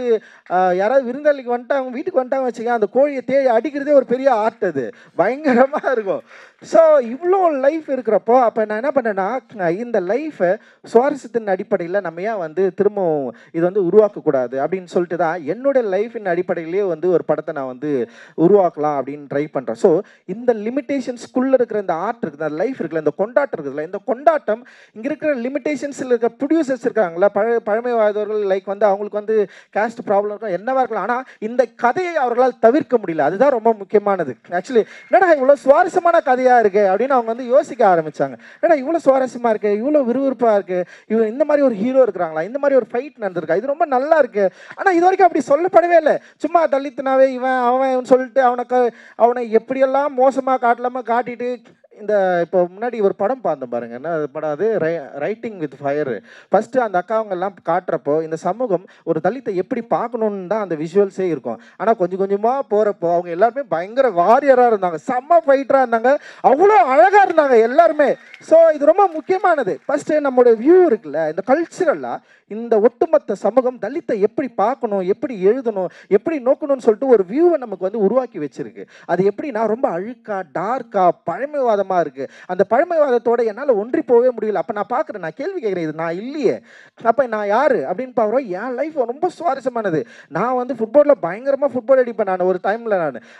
யாராவது விருந்தாளிக்கு வந்துட்டு அவங்க வீட்டுக்கு வந்துட்டாங்க வச்சுக்க, அந்த கோழியை அடிக்கிறதே ஒரு பெரிய ஆர்ட், அது பயங்கரமாக இருக்கும். ஸோ இவ்வளோ லைஃப் இருக்கிறப்போ அப்போ நான் என்ன பண்ணேன்னா, இந்த லைஃப்பை சுவாரஸ்யத்தின் அடிப்படையில் நம்ம ஏன் வந்து திரும்பவும் இது வந்து உருவாக்கக்கூடாது அப்படின்னு சொல்லிட்டு தான் என்னுடைய லைஃபின் அடிப்படையிலேயே வந்து ஒரு படத்தை நான் வந்து உருவாக்கலாம் அப்படின்னு ட்ரை பண்ணுறேன். ஸோ இந்த லிமிட்டேஷன்ஸ்குள்ளே இருக்கிற இந்த ஆர்ட் இருக்குது, அந்த லைஃப் இருக்குல்ல, இந்த கொண்டாட்டம் இருக்குதுல்ல, இந்த கொண்டாட்டம் இங்கே இருக்கிற லிமிட்டேஷன்ஸில் இருக்கிற ப்ரொடியூசர்ஸ் இருக்காங்களா, பழமைவாதவர்கள், லைக் வந்து அவங்களுக்கு வந்து கேஸ்ட் ப்ராப்ளம் இருக்கும், என்னவா இருக்கலாம். ஆனால் இந்த கதையை அவர்களால் தவிர்க்க முடியல. அதுதான் ரொம்ப முக்கியமானது. ஆக்சுவலி என்னடா இவ்வளோ சுவாரஸ்யமான கதையாக இருக்கு அப்படின்னு அவங்க வந்து யோசிக்க ஆரம்பிச்சாங்க. ஏன்னா இவ்வளோ சுவாரஸ்யமாக இருக்கு, இவ்வளோ விறுவிறுப்பாக இருக்கு, இந்த மாதிரி ஒரு ஹீரோ இருக்கிறாங்களா, இந்த மாதிரி ஒரு ஃபைட் நடந்திருக்கா, இது ரொம்ப நல்லா இருக்கு. ஆனால் இது வரைக்கும் அப்படி சொல்லப்படவே இல்லை. சும்மா தலித்துனாவே இவன் அவன் சொல்லிட்டு அவனை எப்படியெல்லாம் மோசமாக காட்டிட்டு இந்த இப்போ முன்னாடி ஒரு படம் பார்த்தேன் பாருங்க, என்ன படம் அது, ரைட்டிங் வித் ஃபயர். ஃபஸ்ட்டு அந்த அக்காவங்கெல்லாம் காட்டுறப்போ இந்த சமூகம் ஒரு தலித்தை எப்படி பார்க்கணுன்னு தான் அந்த விஷுவல்ஸே இருக்கும். ஆனால் கொஞ்சம் கொஞ்சமாக போகிறப்போ அவங்க எல்லாருமே பயங்கர வாரியராக இருந்தாங்க, செம்ம ஃபைட்டராக இருந்தாங்க, அவ்வளோ அழகாக இருந்தாங்க எல்லாருமே. ஸோ இது ரொம்ப முக்கியமானது. ஃபஸ்ட்டு நம்மளோட வியூ இருக்குல்ல, இந்த கல்ச்சுரலாக இந்த ஒட்டுமொத்த சமூகம் தலித்தை எப்படி பார்க்கணும், எப்படி எழுதணும், எப்படி நோக்கணும்னு சொல்லிட்டு ஒரு வியூவை நமக்கு வந்து உருவாக்கி வச்சிருக்கு. அது எப்படின்னா ரொம்ப அழுக்கா, டார்க்கா, பழமைவாதமாக பழமைவாதமாக இருக்குது. அந்த பழமைவாதத்தோட என்னால் ஒன்றி போகவே முடியல. அப்போ நான் பார்க்குறேன், நான் கேள்வி கேட்குறேன், இது நான் இல்லையே, அப்போ நான் யார் அப்படின்னு பார்க்குறோம். என் லைஃப் ரொம்ப சுவாரஸ்யமானது. நான் வந்து ஃபுட்பாலில் பயங்கரமாக ஃபுட்பால் அடிப்பேன் நான் ஒரு டைமில்.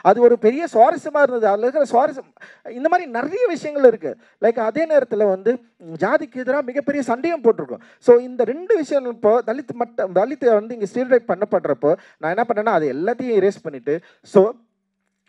அது ஒரு பெரிய சுவாரஸ்யமாக இருந்தது. அதில் இருக்கிற சுவாரஸ்யம் இந்த மாதிரி நிறைய விஷயங்கள் இருக்குது. லைக் அதே நேரத்தில் வந்து ஜாதிக்கு எதிராக மிகப்பெரிய சண்டையும் போட்டிருக்கோம். ஸோ இந்த 2 விஷயம் இப்போ தலித்தை வந்து இங்கே ஸ்டீரியோடைப் பண்ணப்படுறப்போ நான் என்ன பண்ணேன்னா அது எல்லாத்தையும் erase பண்ணிட்டு, ஸோ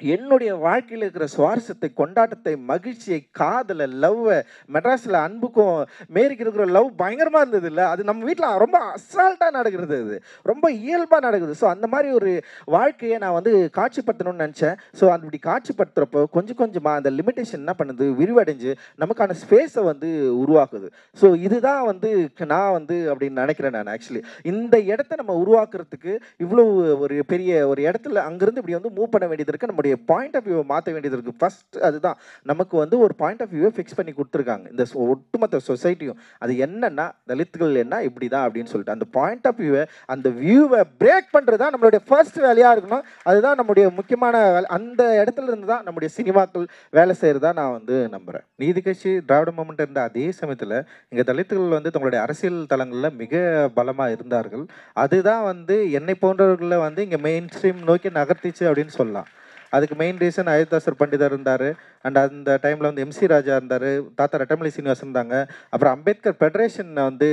என்னுடைய வாழ்க்கையில் இருக்கிற சுவாரஸ்யத்தை, கொண்டாட்டத்தை, மகிழ்ச்சியை, காதலை, லவ்வை, மெட்ராஸில் அன்புக்கும் மேரிக்கு இருக்கிற லவ் பயங்கரமாக இருந்தது இல்லை, அது நம்ம வீட்டில் ரொம்ப அசால்ட்டாக நடக்கிறது, அது ரொம்ப இயல்பாக நடக்குது. ஸோ அந்த மாதிரி ஒரு வாழ்க்கையை நான் வந்து காட்சிப்படுத்தணும்னு நினச்சேன். ஸோ அப்படி காட்சிப்படுத்துகிறப்போ கொஞ்சம் கொஞ்சமாக அந்த லிமிட்டேஷன் என்ன பண்ணுது, விரிவடைஞ்சு நமக்கான ஸ்பேஸை வந்து உருவாக்குது. ஸோ இதுதான் வந்து நான் வந்து அப்படின்னு நினைக்கிறேன். நான் ஆக்சுவலி இந்த இடத்த நம்ம உருவாக்குறதுக்கு இவ்வளோ ஒரு பெரிய ஒரு இடத்துல அங்கேருந்து இப்படி வந்து மூவ் பண்ண வேண்டியது இருக்குது. நம்முடைய பாயிண்ட் ஆஃப் வியூவை மாற்ற வேண்டியது இருக்குது. ஃபர்ஸ்ட் அதுதான் நமக்கு வந்து ஒரு பாயிண்ட் ஆஃப் வியூவை ஃபிக்ஸ் பண்ணி கொடுத்துருக்காங்க இந்த ஒட்டுமொத்த சொசைட்டியும். அது என்னன்னா தலித்துகள் என்ன இப்படி தான் அப்படின்னு சொல்லிட்டு அந்த பாயிண்ட் ஆஃப் வியூவை, அந்த வியூவை பிரேக் பண்ணுறது தான் நம்மளுடைய ஃபர்ஸ்ட் வேலையாக இருக்கணும். அதுதான் நம்முடைய முக்கியமான வேலை. அந்த இடத்துல இருந்து தான் நம்முடைய சினிமாக்கள் வேலை செய்கிறதா நான் வந்து நம்புகிறேன். நீதி கட்சி, திராவிட மூமெண்ட் இருந்த அதே சமயத்தில் இங்கே தலித்துகள் வந்து தங்களுடைய அரசியல் தளங்களில் மிக பலமாக இருந்தார்கள். அதுதான் வந்து என்னை போன்றவர்களை வந்து இங்கே மெயின் ஸ்ட்ரீம் நோக்கி நகர்த்திச்சு அப்படின்னு சொல்லலாம். அதுக்கு மெயின் ரீசன் அயோத்தாசர் பண்டிதர் இருந்தார். அண்ட் அந்த டைமில் வந்து எம்சி ராஜா இருந்தார், தாத்தா ரெட்டமலை சீனிவாசன் இருந்தாங்க. அப்புறம் அம்பேத்கர் ஃபெடரேஷன் வந்து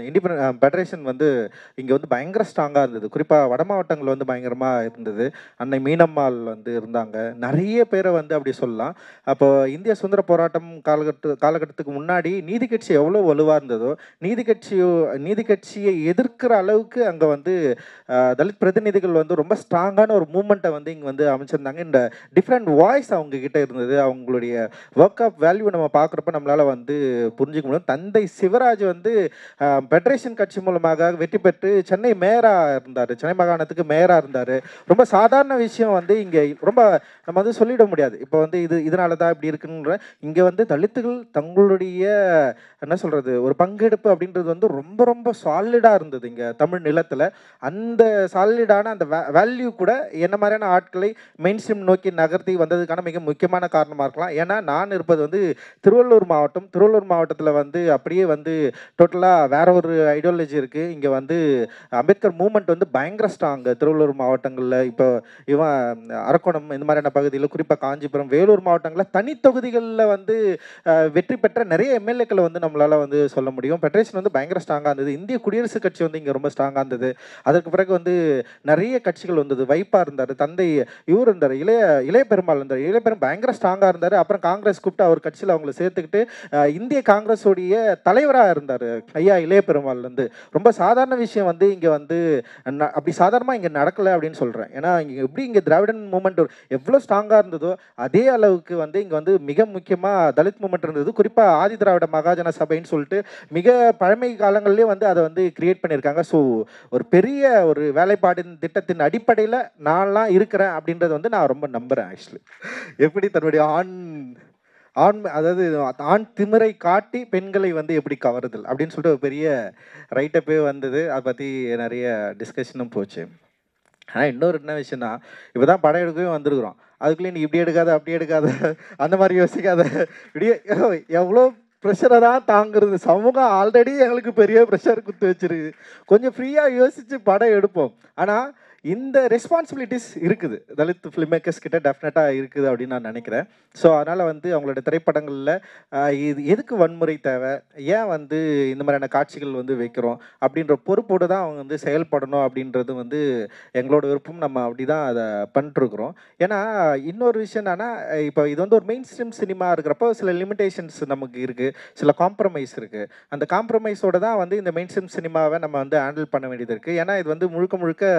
இண்டிபெண்ட் ஃபெடரேஷன் வந்து இங்கே வந்து பயங்கர ஸ்ட்ராங்காக இருந்தது. குறிப்பாக வட மாவட்டங்கள் வந்து பயங்கரமாக இருந்தது. அன்னை மீனம்மாள் வந்து இருந்தாங்க. நிறைய பேரை வந்து அப்படி சொல்லலாம். அப்போது இந்திய சுதந்திர போராட்டம் காலகட்டத்துக்கு முன்னாடி நீதி கட்சி எவ்வளோ வலுவாக இருந்ததோ, நீதி கட்சியை எதிர்க்கிற அளவுக்கு அங்கே வந்து தலித் பிரதிநிதிகள் வந்து ரொம்ப ஸ்ட்ராங்கான ஒரு மூமெண்ட்டை வந்து இங்கே வந்து அமைச்சிருந்தாங்க. இந்த டிஃப்ரெண்ட் வாய்ஸ் அவங்க கிட்ட இருந்தது. அவங்களுடைய ஒர்க் ஆஃப் வேல்யூ நம்ம பார்க்குறப்ப நம்மளால் வந்து புரிஞ்சுக்க முடியும். தந்தை சிவராஜ் வந்து ஃபெடரேஷன் கட்சி மூலமாக வெற்றி பெற்று சென்னை மேயராக இருந்தார், சென்னை மாகாணத்துக்கு மேயராக இருந்தார். ரொம்ப சாதாரண விஷயம் வந்து இங்கே ரொம்ப நம்ம வந்து சொல்லிட முடியாது. இப்போ வந்து இதனால தான் இப்படி இருக்குன்ற இங்கே வந்து தலித்துகள் தங்களுடைய என்ன சொல்கிறது ஒரு பங்கெடுப்பு அப்படின்றது வந்து ரொம்ப ரொம்ப சாலிடாக இருந்தது இங்கே தமிழ் நிலத்தில். அந்த சாலிடான அந்த வேல்யூ கூட என்ன மாதிரியான ஆட்களை மெயின் ஸ்ட்ரீம் நோக்கி நகர்த்தி வந்ததுக்கான மிக முக்கியமான காரணமாக இருக்கலாம். ஏன்னா நான் இருப்பது வந்து திருவள்ளூர் மாவட்டத்தில் வந்து அப்படியே வந்து டோட்டலாக வேற ஒரு ஐடியாலஜி இருக்குது. இங்கே வந்து அம்பேத்கர் மூமெண்ட் வந்து பயங்கர ஸ்ட்ராங் திருவள்ளூர் மாவட்டங்களில். இப்போ அரக்கோணம் இந்த மாதிரியான பகுதியில், குறிப்பாக காஞ்சிபுரம், வேலூர் மாவட்டங்களில் தனித்தொகுதிகளில் வந்து வெற்றி பெற்ற நிறைய எம்எல்ஏக்களை வந்து நம்மளால் வந்து சொல்ல முடியும். ஃபெடரேஷன் வந்து பயங்கர ஸ்ட்ராங்காக இருந்தது. இந்திய குடியரசுக் கட்சி வந்து இங்கே ரொம்ப ஸ்ட்ராங்காக இருந்தது. அதற்கு பிறகு வந்து நிறைய கட்சிகள் வந்தது. வைப்பா இருந்தார், தந்தை இவர் இருந்தார், இளைய பெருமாள் இருந்தார். இளைய பெருமாள் பயங்கர ஸ்ட்ராங்காக இருந்தார். அப்புறம் காங்கிரஸ் கூப்பிட்டு அவர் கட்சியில் அவங்கள சேர்த்துக்கிட்டு இந்திய காங்கிரஸோடைய தலைவராக இருந்தார் ஐயா இளைய பெருமாள். வந்து ரொம்ப சாதாரண விஷயம் வந்து இங்கே வந்து அப்படி சாதாரணமாக இங்கே நடக்கலை அப்படின்னு சொல்கிறேன். ஏன்னா இங்கே திராவிடன் மூமெண்ட் எவ்வளோ ஸ்ட்ராங்காக இருந்ததோ அதே அளவுக்கு வந்து இங்கே வந்து மிக முக்கியமாக தலித் மூமெண்ட் இருந்தது. குறிப்பாக ஆதி திராவிட மகாஜன சபைன்னு சொல்லிட்டு மிக பழமை காலங்கள்லேயே வந்து அதை வந்து கிரியேட் பண்ணியிருக்காங்க. ஸோ ஒரு பெரிய ஒரு வேலைப்பாடின் திட்டத்தின் அடிப்படையில் நான்லாம் இருக்கிறேன் அப்படின்றது வந்து நான் ரொம்ப நம்புகிறேன். ஆக்சுவலி எப்படி தன்னுடைய அதாவது ஆண் திமிரை காட்டி பெண்களை வந்து எப்படி கவருதல் அப்படின்னு சொல்லிட்டு ஒரு பெரிய ரைட்டப்பே வந்தது. அதை பற்றி நிறைய டிஸ்கஷனும் போச்சு. ஆனால் இன்னொரு என்ன விஷயம்னா, இப்போ தான் படம் எடுக்கவே வந்திருக்கிறோம். அதுக்குள்ளேயே நீ இப்படி எடுக்காத அப்படி எடுக்காத அந்த மாதிரி யோசிக்காத, இப்படியே எவ்வளோ ப்ரெஷரை தான் தாங்குறது. சமூகம் ஆல்ரெடி எங்களுக்கு பெரிய ப்ரெஷர் கொடுத்து வச்சிருக்கு. கொஞ்சம் ஃப்ரீயாக யோசித்து படம் எடுப்போம். ஆனால் இந்த ரெஸ்பான்சிபிலிட்டிஸ் இருக்குது தலித் ஃபிலிம் மேக்கர்ஸ் கிட்ட டெஃபினட்டாக இருக்குது அப்படின்னு நான் நினைக்கிறேன். ஸோ அதனால் வந்து அவங்களோட திரைப்படங்களில் இது எதுக்கு வன்முறை தேவை, ஏன் வந்து இந்த மாதிரியான காட்சிகள் வந்து வைக்கிறோம் அப்படின்ற பொறுப்போடு தான் அவங்க வந்து செயல்படணும் அப்படின்றது வந்து எங்களோட விருப்பம். நம்ம அப்படி தான் அதை பண்ணிட்டுருக்குறோம். ஏன்னா இன்னொரு விஷயம் என்னன்னா, இப்போ இது வந்து ஒரு மெயின் ஸ்ட்ரீம் சினிமா இருக்கிறப்போ சில லிமிடேஷன்ஸ் நமக்கு இருக்குது, சில காம்ப்ரமைஸ் இருக்குது. அந்த காம்ப்ரமைஸோடு தான் வந்து இந்த மெயின் ஸ்ட்ரீம் சினிமாவை நம்ம வந்து ஹேண்டில் பண்ண வேண்டியது இருக்குது. ஏன்னா இது வந்து முழுக்க முழுக்க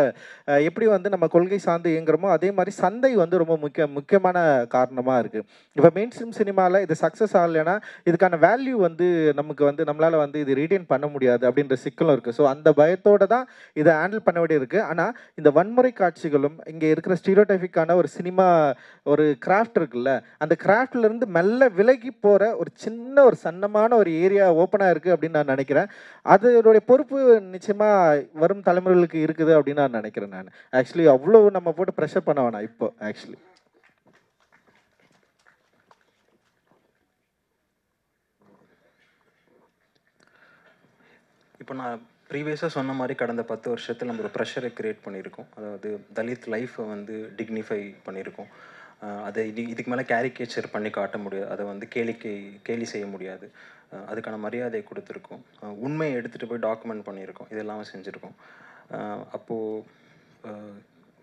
எப்படி வந்து நம்ம கொள்கை சார்ந்து இயங்குறோமோ அதே மாதிரி சந்தை வந்து ரொம்ப முக்கியமான காரணமாக இருக்குது. இப்போ மெயின் ஸ்ட்ரீம் சினிமாவில் இது சக்ஸஸ் ஆகலைன்னா இதுக்கான வேல்யூ வந்து நமக்கு வந்து நம்மளால் வந்து இது ரீடைன் பண்ண முடியாது அப்படின்ற சிக்கலும் இருக்குது. ஸோ அந்த பயத்தோடு தான் இதை ஹேண்டில் பண்ண வேண்டியது இருக்குது. ஆனால் இந்த வன்முறை காட்சிகளும் இங்கே இருக்கிற ஸ்டீரியோடைபிக்கான ஒரு சினிமா ஒரு கிராஃப்ட் இருக்குல்ல, அந்த கிராஃப்ட்லேருந்து மெல்ல விலகி போகிற ஒரு சின்ன ஒரு சன்னமான ஒரு ஏரியா ஓப்பனாக இருக்குது அப்படின்னு நான் நினைக்கிறேன். அதனுடைய பொறுப்பு நிச்சயமாக வரும் தலைமுறைகளுக்கு இருக்குது அப்படின்னு நான் நினைக்கிறேன். நான் ஆக்சுவலி அவ்வளோ நம்ம போட்டு ப்ரெஷர் பண்ண வேணாம் இப்போ. ஆக்சுவலி இப்போ நான் ப்ரீவியஸாக சொன்ன மாதிரி கடந்த 10 வருஷத்தில் நம்ம ஒரு ப்ரெஷரை க்ரியேட் பண்ணியிருக்கோம். அதாவது தலித் லைஃப்பை வந்து டிக்னிஃபை பண்ணியிருக்கோம். அதை இதுக்கு மேலே கேரிகேச்சர் பண்ணி காட்ட முடியாது. அதை வந்து கேலி செய்ய முடியாது. அதுக்கான மரியாதையை கொடுத்துருக்கோம். உண்மையை எடுத்துகிட்டு போய் டாக்குமெண்ட் பண்ணியிருக்கோம். இதெல்லாம் செஞ்சுருக்கோம். அப்போது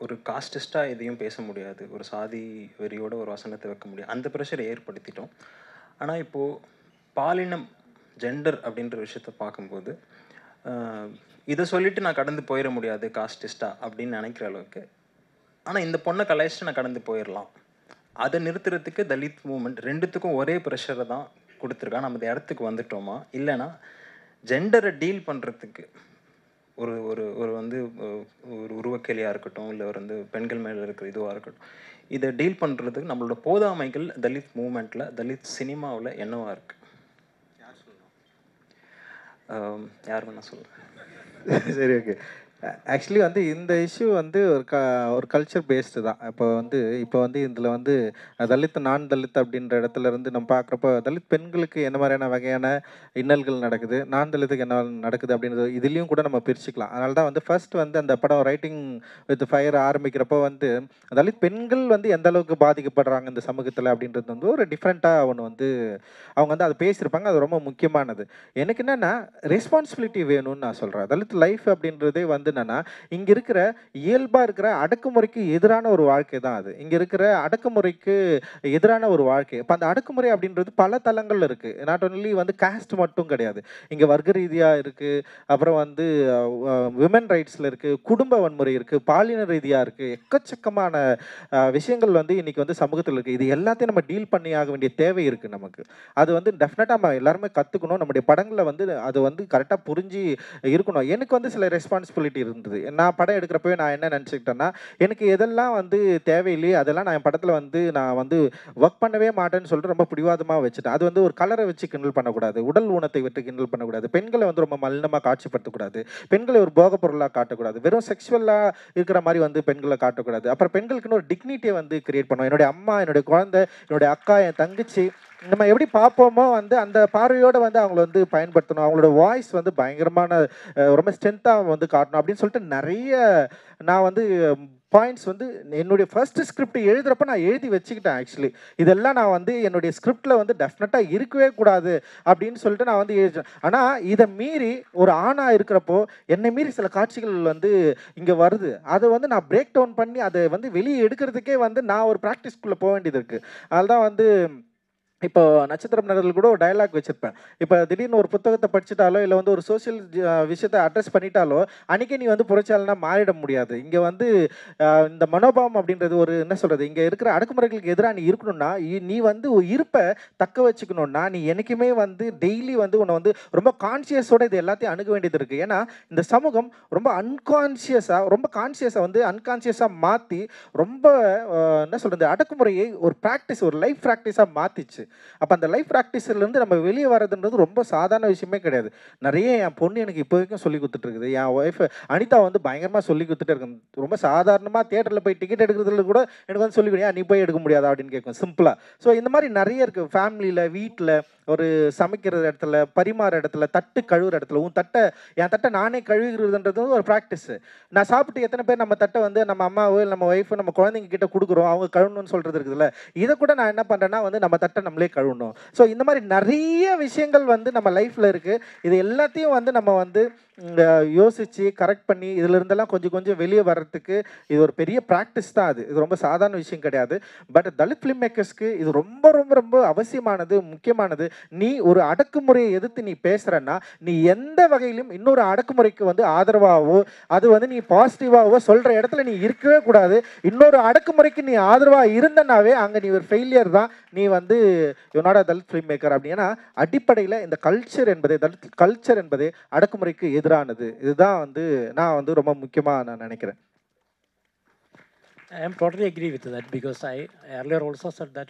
ஒரு காஸ்டிஸ்ட்டாக எதையும் பேச முடியாது. ஒரு சாதி வெறியோட ஒரு வசனத்தை வைக்க முடியாது. அந்த ப்ரெஷரை ஏற்படுத்திட்டோம். ஆனால் இப்போது பாலினம், ஜெண்டர் அப்படின்ற விஷயத்த பார்க்கும்போது இதை சொல்லிவிட்டு நான் கடந்து போயிட முடியாது காஸ்டிஸ்ட்டாக அப்படின்னு நினைக்கிற அளவுக்கு. ஆனால் இந்த பொண்ணை கலாய்ச்சிட்டு நான் கடந்து போயிடலாம். அதை நிறுத்துறதுக்கு தலித் மூமெண்ட் ரெண்டுத்துக்கும் ஒரே ப்ரெஷரை தான் கொடுத்துருக்கா. நம்ம இந்த இடத்துக்கு வந்துட்டோமா, இல்லைனா ஜெண்டரை டீல் பண்ணுறதுக்கு ஒரு ஒரு ஒரு வந்து ஒரு உருவக்கேலியாக இருக்கட்டும், இல்லை ஒரு வந்து பெண்கள் மேலே இருக்கிற இதுவாக இருக்கட்டும், இதை டீல் பண்ணுறதுக்கு நம்மளோட போதாமைகள் தலித் மூமெண்ட்டில், தலித் சினிமாவில் என்னவா இருக்குது? யார் வேணா சொல்லுங்கள். சரி, ஓகே. ஆக்சுவலி வந்து இந்த இஷ்யூ வந்து ஒரு கல்ச்சர் பேஸ்டு தான். இப்போ வந்து இதில் வந்து தலித், நான் தலித் அப்படின்ற இடத்துல இருந்து நம்ம பார்க்குறப்போ தலித் பெண்களுக்கு என்ன மாதிரியான வகையான இன்னல்கள் நடக்குது, நான் தலித்துக்கு என்ன நடக்குது அப்படின்றது இதுலேயும் கூட நம்ம பிரிச்சுக்கலாம். அதனால தான் வந்து ஃபர்ஸ்ட் வந்து அந்த படம் ரைட்டிங் வித் ஃபயர் ஆரம்பிக்கிறப்போ வந்து தலித் பெண்கள் வந்து எந்த அளவுக்கு பாதிக்கப்படுறாங்க இந்த சமூகத்தில் அப்படின்றது வந்து ஒரு டிஃப்ரெண்ட்டாக ஒன்று வந்து அவங்க வந்து அதை பேசியிருப்பாங்க. அது ரொம்ப முக்கியமானது. எனக்கு என்னென்னா ரெஸ்பான்சிபிலிட்டி வேணும்னு நான் சொல்கிறேன். தலித் லைஃப் அப்படின்றதே வந்து என்னன்னா, இங்க இருக்கிற இயல்பா இருக்கிற அடக்குமுறைக்கு எதிரான ஒரு வாழ்க்கை தான் அது. இங்க இருக்கிற அடக்குமுறைக்கு எதிரான ஒரு வாழ்க்கை. அப்ப அந்த அடக்குமுறை அப்படின்றது பல தளங்கள்ல இருக்கு. நாட் ஒன்லி வந்து காஸ்ட் மட்டும் கிடையாது. இங்க வர்க்க ரீதியா இருக்கு, அப்புறம் வந்து விமன் ரைட்ஸ்ல இருக்கு, குடும்ப வன்முறை இருக்கு, பாலின ரீதியா இருக்கு. எக்கச்சக்கமான விஷயங்கள் வந்து இன்னைக்கு வந்து சமூகத்தில் இருக்கு. இது எல்லாத்தையும் நம்ம டீல் பண்ணி ஆக வேண்டிய தேவை இருக்கு நமக்கு. அது வந்து டெஃபினட்டா நம்ம எல்லாருமே கத்துக்கணும். நம்முடைய படங்களை வந்து அது வந்து கரெக்டா புரிஞ்சு இருக்கணும். எனக்கு வந்து சில ரெஸ்பான்சிபிலிட்டி இருந்தது. நான் படம் எடுக்கிறப்பவே நான் என்ன நினச்சிக்கிட்டேன்னா, எனக்கு எதெல்லாம் வந்து தேவையில்லையோ அதெல்லாம் நான் என் படத்தில் வந்து நான் வந்து ஒர்க் பண்ணவே மாட்டேன்னு சொல்லிட்டு ரொம்ப பிடிவாதமாக வச்சுட்டேன். அது வந்து ஒரு கலரை வச்சு கிண்டல் பண்ணக்கூடாது, உடல் ஊனத்தை விட்டு கிண்டல் பண்ணக்கூடாது, பெண்களை வந்து ரொம்ப மலினமாக காட்சிப்படுத்தக்கூடாது, பெண்களை ஒரு போக பொருளாக காட்டக்கூடாது, வெறும் செக்ஷுவலாக இருக்கிற மாதிரி வந்து பெண்களை காட்டக்கூடாது. அப்புறம் பெண்களுக்குன்னு ஒரு டிக்னிட்டியை வந்து கிரியேட் பண்ணுவோம். என்னுடைய அம்மா, என்னுடைய குழந்தை, என்னுடைய அக்கா, என் தங்கச்சி, நம்ம எப்படி பார்ப்போமோ வந்து அந்த பார்வையோடு வந்து அவங்கள வந்து பயன்படுத்தணும். அவங்களோட வாய்ஸ் வந்து பயங்கரமான ரொம்ப ஸ்ட்ரென்த்தாக வந்து காட்டணும் அப்படின்னு சொல்லிட்டு நிறைய நான் வந்து பாயிண்ட்ஸ் வந்து என்னுடைய ஃபர்ஸ்ட் ஸ்கிரிப்ட் எழுதுறப்ப நான் எழுதி வச்சுக்கிட்டேன். ஆக்சுவலி இதெல்லாம் நான் வந்து என்னுடைய ஸ்கிரிப்டில் வந்து டெஃபினட்டாக இருக்கவே கூடாது அப்படின்னு சொல்லிட்டு நான் வந்து எழுதிட்டேன். ஆனால் இதை மீறி ஒரு ஆணாக இருக்கிறப்போ என்னை மீறி சில காட்சிகள் வந்து இங்கே வருது. அதை வந்து நான் பிரேக் டவுன் பண்ணி அதை வந்து வெளியே எடுக்கிறதுக்கே வந்து நான் ஒரு ப்ராக்டிஸ்குள்ளே போக வேண்டியது இருக்குது. அதுதான் வந்து இப்போ நட்சத்திரம் நகரில் கூட ஒரு டயலாக் வச்சுருப்பேன். இப்போ திடீர்னு ஒரு புத்தகத்தை படிச்சுட்டாலோ இல்லை வந்து ஒரு சோசியல் விஷயத்தை அட்ரஸ் பண்ணிட்டாலோ அன்றைக்கி நீ வந்து புரட்சியாளனாக மாறிட முடியாது. இங்கே வந்து இந்த மனோபாவம் அப்படின்றது ஒரு என்ன சொல்கிறது, இங்கே இருக்கிற அடக்குமுறைகளுக்கு எதிராக நீ இருக்கணும்னா நீ வந்து இருப்பை தக்க வச்சுக்கணுன்னா நீ என்றைக்குமே வந்து டெய்லி வந்து உன்னை வந்து ரொம்ப கான்சியஸோடு இது எல்லாத்தையும் அணுக வேண்டியது இருக்குது. ஏன்னா இந்த சமூகம் ரொம்ப ரொம்ப கான்சியஸாக வந்து அன்கான்சியஸாக மாற்றி ரொம்ப என்ன சொல்கிறது அடக்குமுறையை ஒரு ப்ராக்டிஸ், ஒரு லைஃப் ப்ராக்டிஸாக மாற்றிச்சு. அப்போ அந்த லைஃப் ப்ராக்டிஸ்லேருந்து நம்ம வெளியே வர்றதுன்றது ரொம்ப சாதாரண விஷயமே கிடையாது. நிறைய என் பொண்ணு எனக்கு இப்போ வரைக்கும் சொல்லி கொடுத்துட்டு இருக்குது. என் ஒய்ஃப் அனிதா வந்து பயங்கரமாக சொல்லி கொடுத்துட்டே இருக்கும். ரொம்ப சாதாரணமாக தியேட்டரில் போய் டிக்கெட் எடுக்கிறதுல கூட எனக்கு வந்து சொல்லி கொடுங்க, நீ போய் எடுக்க முடியாதா அப்படின்னு கேட்கும் சிம்பிளாக. ஸோ இந்த மாதிரி நிறைய இருக்குது. ஃபேமிலியில், வீட்டில், ஒரு சமைக்கிற இடத்துல, பரிமாற இடத்துல, தட்டு கழுவுற இடத்துல, என் தட்டை நானே கழுவுகிறதுன்றது ஒரு ப்ராக்டிஸ். நான் சாப்பிட்டு எத்தனை பேர் நம்ம தட்டை வந்து நம்ம அம்மாவோ இல்லை நம்ம ஒய்ஃபோ நம்ம குழந்தைங்க கிட்ட கொடுக்குறோம், அவங்க கழுவணும்னு சொல்கிறது இருக்குதுல்ல. இதை கூட நான் என்ன பண்ணுறேன்னா வந்து நம்ம தட்டை நம்மளே கழுவணும். ஸோ இந்த மாதிரி நிறைய விஷயங்கள் வந்து நம்ம லைஃப்பில் இருக்குது. இது எல்லாத்தையும் வந்து நம்ம வந்து யோசித்து கரெக்ட் பண்ணி இதிலிருந்தெல்லாம் கொஞ்சம் கொஞ்சம் வெளியே வர்றதுக்கு இது ஒரு பெரிய ப்ராக்டிஸ் தான். இது ரொம்ப சாதாரண விஷயம் கிடையாது. பட் தலித் ஃபிலிம் மேக்கர்ஸ்க்கு இது ரொம்ப ரொம்ப ரொம்ப அவசியமானது, முக்கியமானது. நீ ஒரு அடக்குமுறையை எதிர்த்து நீ பேசுகிறன்னா நீ எந்த வகையிலும் இன்னொரு அடக்குமுறைக்கு வந்து ஆதரவாகவோ அது வந்து நீ பாசிட்டிவாகவோ சொல்கிற இடத்துல நீ இருக்கவே கூடாது. இன்னொரு அடக்குமுறைக்கு நீ ஆதரவாக இருந்தனாவே அங்கே நீ ஒரு ஃபெயிலியர் தான். நீ வந்து you not a Dalit film maker அப்படின்னா அடிப்படையில் இந்த கல்ச்சர் என்பதே, தலித் கல்ச்சர் என்பதே அடக்குமுறைக்கு எதிரானது. இதுதான் வந்து நான் வந்து ரொம்ப முக்கியமாக நான் நினைக்கிறேன். I am totally agree with that because I earlier also said that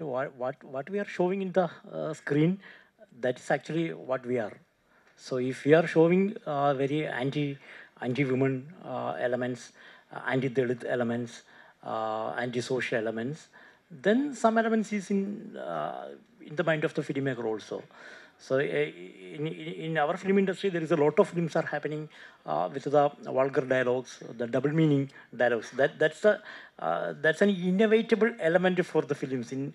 what we are showing in the screen, that is actually what we are. So if we are showing very anti-women elements, anti-Dalit elements, anti-social elements, then some elements is in the mind of the filmmaker also. So in our film industry, there is a lot of films are happening with the vulgar dialogues, the double meaning dialogues. That's an inevitable element for the films in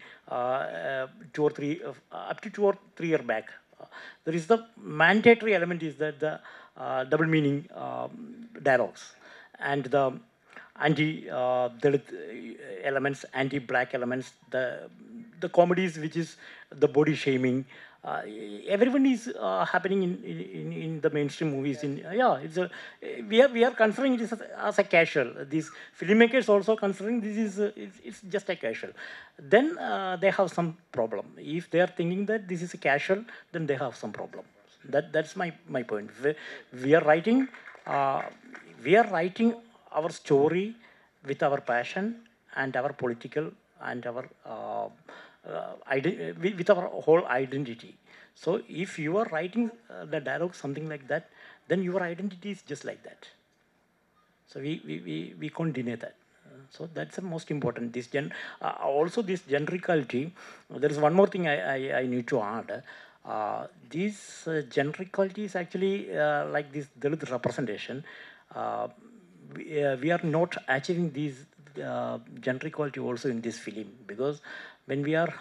2 or 3 up to 2 or 3 years back. There is the mandatory element is that the double meaning dialogues and the anti-Dalit elements, anti-black elements, the comedies which is the body shaming. Uh, Everyone is happening in the mainstream movies. It's we are considering this as a casual. These filmmakers also considering this is it's just a casual. Then they have some problem. If they are thinking that this is a casual, then they have some problem. That's my point. We are writing. We are writing our story with our passion and our political and our with our whole identity. So if you are writing the dialogue something like that, then your identity is just like that. So we can't deny that. So that's the most important. Also this gendericality. There is one more thing I need to add. This gendericality is actually like this Dalit representation. We are not achieving this gender equality also in this film, because when we are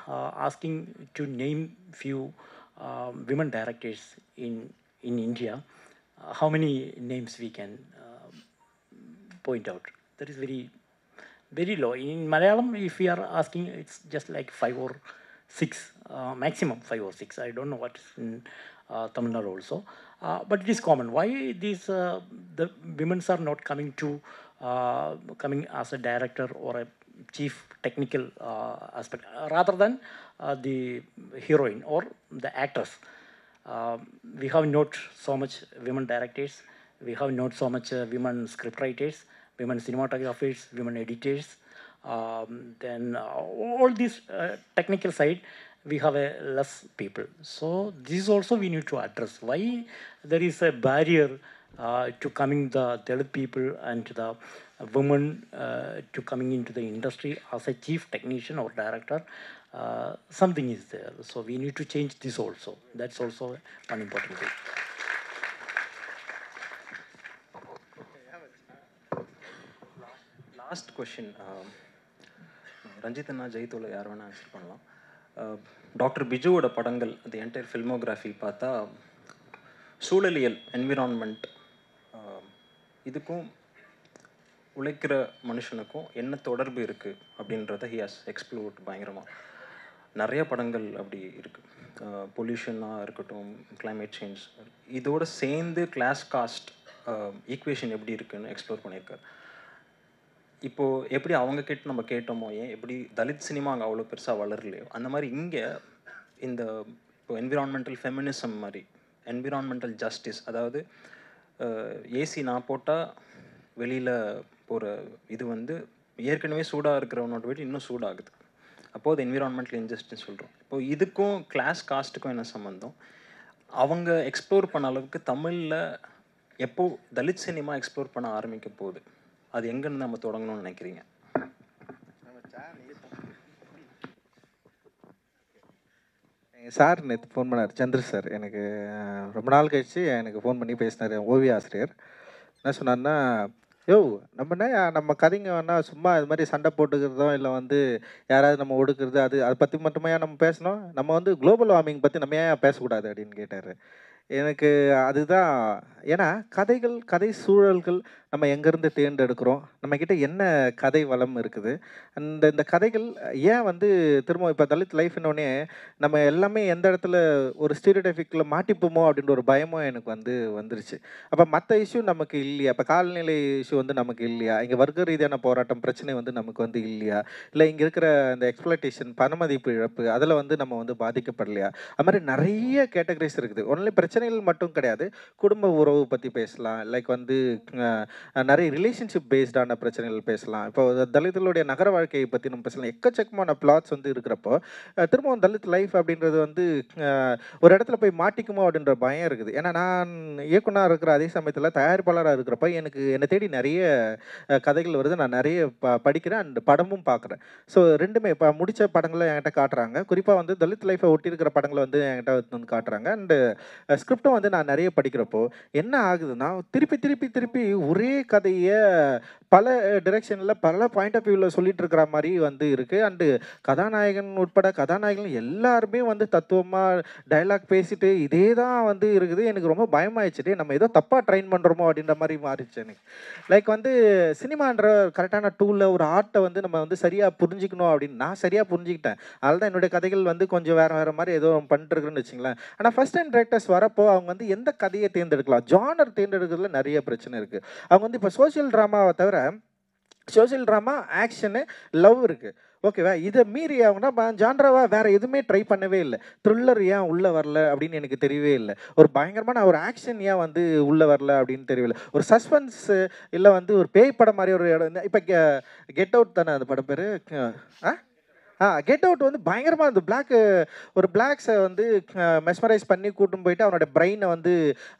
asking to name few women directors in India, how many names we can point out? That is very low. In Malayalam, if we are asking, it's just like 5 or 6, maximum 5 or 6. I don't know what is in Tamil Nadu also. But it is common. Why these the women are not coming to coming as a director or a chief technical aspect rather than the heroine or the actress? We have not so much women directors. We have not so much women scriptwriters, women cinematographers, women editors. Then all this technical side, we have a less people. So this also we need to address. Why there is a barrier to coming the Dalit people and the women to coming into the industry as a chief technician or director? Something is there. So we need to change this also. That's also one important thing. Last question Ranjith அண்ணா ஜெயித்தோல யார் வேணால் ஆன்சர் பண்ணலாம். டாக்டர் பிஜுவோட படங்கள் அந்த என்டையர் ஃபில்மோகிராஃபி பார்த்தா சூழலியல் என்விரான்மெண்ட் இதுக்கும் உழைக்கிற மனுஷனுக்கும் என்ன தொடர்பு இருக்குது அப்படின்றத ஹி ஹாஸ் எக்ஸ்ப்ளோர்ட் பயங்கரமாக. நிறைய படங்கள் அப்படி இருக்குது. பொல்யூஷனாக இருக்கட்டும், கிளைமேட் சேஞ்ச், இதோடு சேர்ந்து கிளாஸ் காஸ்ட் ஈக்குவேஷன் எப்படி இருக்குதுன்னு எக்ஸ்ப்ளோர் பண்ணியிருக்காரு. இப்போது எப்படி அவங்கக்கிட்ட நம்ம கேட்டோமோ, ஏன் எப்படி தலித் சினிமா அங்கே அவ்வளோ பெருசாக வளரலையோ, அந்த மாதிரி இங்கே இந்த இப்போ என்விரான்மெண்டல் ஃபெமினிசம் மாதிரி என்விரான்மெண்டல் ஜஸ்டிஸ், அதாவது ஏசி நான் போட்டால் வெளியில் போகிற இது வந்து ஏற்கனவே சூடாக இருக்கிறவனோட வீடு இன்னும் சூடாகுது. அப்போது அது என்விரான்மெண்டல் இன்ஜஸ்டிஸ் சொல்கிறோம். இப்போது இதுக்கும் கிளாஸ் காஸ்ட்டுக்கும் என்ன சம்மந்தம்? அவங்க எக்ஸ்ப்ளோர் பண்ண அளவுக்கு தமிழில் எப்போ தலித் சினிமா எக்ஸ்ப்ளோர் பண்ண ஆரம்பிக்க போகுது? அது எங்கேருந்து நம்ம தொடங்கணும்னு நினைக்கிறீங்க? எங்கள் சார் நேற்று ஃபோன் பண்ணார், சந்திர சார். எனக்கு ரொம்ப நாள் கழிச்சு எனக்கு ஃபோன் பண்ணி பேசினார். ஓவிய ஆசிரியர் என்ன சொன்னார்னா, நம்ம கதைங்க வேணால் சும்மா இது மாதிரி சண்டை போட்டுக்கிறதோ இல்லை வந்து யாராவது நம்ம ஒடுக்குறது அதை பற்றி மட்டுமே நம்ம பேசணும், நம்ம வந்து குளோபல் வார்மிங் பற்றி நம்ம ஏன் பேசக்கூடாது அப்படின்னு கேட்டார். எனக்கு அதுதான், ஏன்னா கதை சூழல்கள் நம்ம எங்கேருந்து தேர்ந்தெடுக்கிறோம், நம்மக்கிட்ட என்ன கதை வளம் இருக்குது, இந்த கதைகள் ஏன் வந்து திரும்ப இப்போ தலித் லைஃப்னோடனே நம்ம எல்லாமே எந்த இடத்துல ஒரு ஸ்டீரியோடைபிக்கில் மாட்டிப்போமோ அப்படின்ற ஒரு பயமும் எனக்கு வந்துருச்சு. அப்போ மற்ற இஷ்யூ நமக்கு இல்லையா? இப்போ காலநிலை இஷ்யூ வந்து நமக்கு இல்லையா? இங்கே வர்க்க ரீதியான போராட்டம் பிரச்சனை வந்து நமக்கு வந்து இல்லையா? இல்லை இங்கே இருக்கிற இந்த எக்ஸ்ப்ளாய்டேஷன் பணமதிப்பு இழப்பு அதில் வந்து நம்ம வந்து பாதிக்கப்படலையா? அது மாதிரி நிறைய கேட்டகரிஸ் இருக்குது. ஒன்லி பிரச்சனைகள் மட்டும் கிடையாது, குடும்ப உறவு பற்றி பேசலாம். லைக் வந்து நிறைய ரிலேஷன்ஷிப் பேஸ்டான பிரச்சனைகள் பேசலாம். இப்போ தலித்துகளுடைய நகர வாழ்க்கையை பற்றி நம்ம பேசலாம். எக்கச்சக்கமான பிளாட்ஸ் வந்து இருக்கிறப்போ திரும்பவும் தலித் லைஃப் அப்படின்றது வந்து ஒரு இடத்துல போய் மாட்டிக்குமோ அப்படின்ற பயம் இருக்குது. ஏன்னா நான் இயக்குனராக இருக்கிற அதே சமயத்தில் தயாரிப்பாளராக இருக்கிறப்ப என்னை தேடி நிறைய கதைகள் வருது. நான் நிறைய படிக்கிறேன் அண்ட் படமும் பார்க்குறேன். ஸோ ரெண்டுமே இப்போ முடித்த படங்களை என்கிட்ட காட்டுறாங்க. குறிப்பாக வந்து தலித் லைஃப்பை ஒட்டி இருக்கிற படங்களை வந்து என்கிட்ட வந்து காட்டுறாங்க. அண்டு ஸ்கிரிப்டும் வந்து நான் நிறைய படிக்கிறப்போ என்ன ஆகுதுன்னா திருப்பி திருப்பி திருப்பி ஒரே கதையை பல டிரெக்ஷனில் பல பாயிண்ட் ஆஃப் வியூவில் சொல்லிட்டு இருக்கிற மாதிரி வந்து இருக்குது. அண்டு கதாநாயகன் உட்பட கதாநாயகன் எல்லாருமே வந்து தத்துவமாக டைலாக் பேசிட்டு இதே தான் வந்து இருக்குது. எனக்கு ரொம்ப பயமாயிடுச்சு, நம்ம ஏதோ தப்பாக ட்ரெயின் பண்ணுறோமோ அப்படின்ற மாதிரி மாறிடுச்சு எனக்கு. லைக் வந்து சினிமான்ற கரெக்டான டூலில் ஒரு ஆர்ட்டை வந்து நம்ம வந்து சரியாக புரிஞ்சிக்கணும் அப்படின்னு நான் சரியாக புரிஞ்சுக்கிட்டேன். அதனால தான் என்னுடைய கதைகள் வந்து கொஞ்சம் வேறு மாதிரி ஏதோ பண்ணிட்டுருக்குன்னு வச்சுங்களேன். ஆனால் ஃபர்ஸ்ட் டைம் டைரக்டர்ஸ் வரப்போ அவங்க வந்து எந்த கதையை தேர்ந்தெடுக்கலாம், ஜானர் தேர்ந்தெடுக்கிறதுல நிறைய பிரச்சனை இருக்குது. அவங்க வந்து இப்போ சோஷியல் ட்ராமாவை தவிர சோஷியல் ட்ராமா, ஆக்ஷனு, லவ் இருக்குது, ஓகேவா? இதை மீறி அவங்கன்னா ஜான்ராவாக வேறு எதுவுமே ட்ரை பண்ணவே இல்லை. த்ரில்லர் ஏன் உள்ளே வரல அப்படின்னு எனக்கு தெரியவே இல்லை. ஒரு பயங்கரமான ஒரு ஆக்ஷன் ஏன் வந்து உள்ளே வரல அப்படின்னு தெரியல. ஒரு சஸ்பென்ஸ் இல்லை வந்து ஒரு பேய் படம் மாதிரி ஒரு இடம். இப்போ கெட் அவுட் தானே அந்த படம் பேர்? கெட் அவுட் வந்து பயங்கரமாக அந்த ஒரு பிளாக்ஸை வந்து மெஸ்மரைஸ் பண்ணி கூட்டும் போயிட்டு அவனோட பிரெயினை வந்து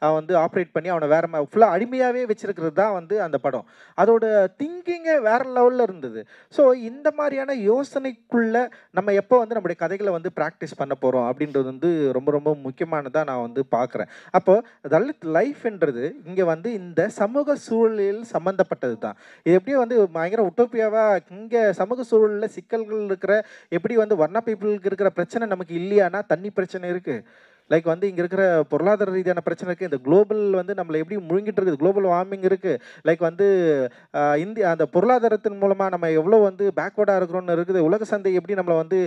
அவன் வந்து ஆப்ரேட் பண்ணி அவனை வேறு ஃபுல்லாக அடிமையாகவே வச்சிருக்கிறது தான் வந்து அந்த படம். அதோட திங்கிங்கே வேறு லெவலில் இருந்தது. ஸோ இந்த மாதிரியான யோசனைக்குள்ளே நம்ம எப்போ வந்து நம்முடைய கதைகளை வந்து ப்ராக்டிஸ் பண்ண போகிறோம் அப்படின்றது வந்து ரொம்ப ரொம்ப முக்கியமானதாக நான் வந்து பார்க்குறேன். அப்போது தலித் லைஃப்ன்றது இங்கே வந்து இந்த சமூக சூழலில் சம்மந்தப்பட்டது தான். இது எப்படியோ வந்து பயங்கர உட்டோப்பியாவாக இங்கே சமூக சூழலில் சிக்கல்கள் இருக்கிற எப்படி வந்து வர்ணா பீப்புளுக்கு இருக்கிற பிரச்சனை நமக்கு இல்லையானா தண்ணி பிரச்சனை இருக்குது. லைக் வந்து இங்கே இருக்கிற பொருளாதார ரீதியான பிரச்சனை இருக்குது. இந்த குளோபல் வந்து நம்மளை எப்படி முழுங்கிட்டு இருக்குது, குளோபல் வார்மிங் இருக்குது. லைக் வந்து இந்தியா அந்த பொருளாதாரத்தின் மூலமாக நம்ம எவ்வளோ வந்து பேக்வேர்டாக இருக்கிறோன்னு இருக்குது. உலக சந்தை எப்படி நம்மளை வந்து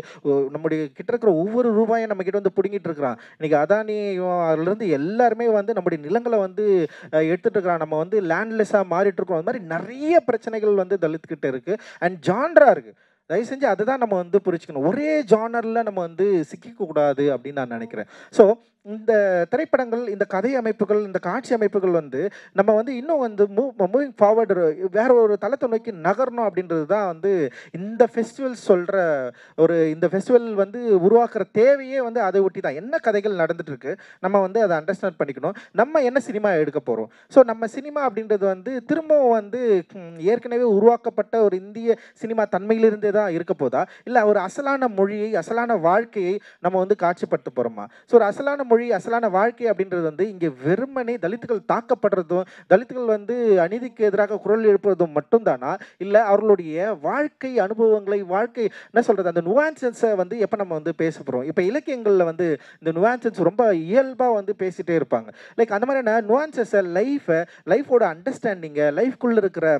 நம்முடைய கிட்ட இருக்கிற ஒவ்வொரு ரூபாயும் நம்ம கிட்ட வந்து பிடுங்கிட்டு இருக்கிறான். இன்றைக்கி அதானி அதுலேருந்து எல்லாருமே வந்து நம்முடைய நிலங்களை வந்து எடுத்துகிட்டு இருக்கிறான். நம்ம வந்து லேண்ட்லெஸ்ஸாக மாறிட்டு இருக்கோம். அது மாதிரி நிறைய பிரச்சனைகள் வந்து தலித்துக்கிட்ட இருக்குது. அண்ட் ஜான்ரா இருக்குது. தயவு செஞ்சு அதுதான் நம்ம வந்து புரிச்சுக்கணும். ஒரே ஜானரில் நம்ம வந்து சிக்கிக்கக்கூடாது அப்படின்னு நான் நினைக்கிறேன். ஸோ இந்த திரைப்படங்கள், இந்த கதை அமைப்புகள், இந்த காட்சி அமைப்புகள் வந்து நம்ம வந்து இன்னும் வந்து மூவிங் ஃபார்வர்டு வேற ஒரு தளத்தை நோக்கி நகரணும் அப்படின்றது தான் வந்து இந்த ஃபெஸ்டிவல் சொல்கிற இந்த ஃபெஸ்டிவல் வந்து உருவாக்குற தேவையே வந்து அதை ஒட்டி தான். என்ன கதைகள் நடந்துட்டுருக்கு நம்ம வந்து அதை அண்டர்ஸ்டாண்ட் பண்ணிக்கணும். நம்ம என்ன சினிமா எடுக்க போகிறோம். ஸோ நம்ம சினிமா அப்படின்றது வந்து திரும்பவும் வந்து ஏற்கனவே உருவாக்கப்பட்ட ஒரு இந்திய சினிமா தன்மையிலிருந்தே தான் இருக்க போதா, இல்லை ஒரு அசலான மொழியை, அசலான வாழ்க்கையை நம்ம வந்து காட்சிப்படுத்த போகிறோமா? ஸோ ஒரு அசலான மொழி, அசலான வாழ்க்கை அப்படின்றது வந்து இங்கே வெறுமனே தலித்துகள் தாக்கப்படுறதும், தலித்துகள் வந்து அநீதிக்கு எதிராக குரல் எழுப்புறதும் மட்டும்தானா, இல்லை அவர்களுடைய வாழ்க்கை அனுபவங்களை, வாழ்க்கை என்ன சொல்கிறது, அந்த நுவான்சன்ஸை வந்து எப்போ நம்ம வந்து பேச போகிறோம்? இப்போ இலக்கியங்களில் வந்து இந்த நுவான்சன்ஸ் ரொம்ப இயல்பாக வந்து பேசிகிட்டே இருப்பாங்க. லைக் அந்த மாதிரியான நுவான்சஸை, லைஃபோட அண்டர்ஸ்டாண்டிங்கை, லைஃப்குள்ளே இருக்கிற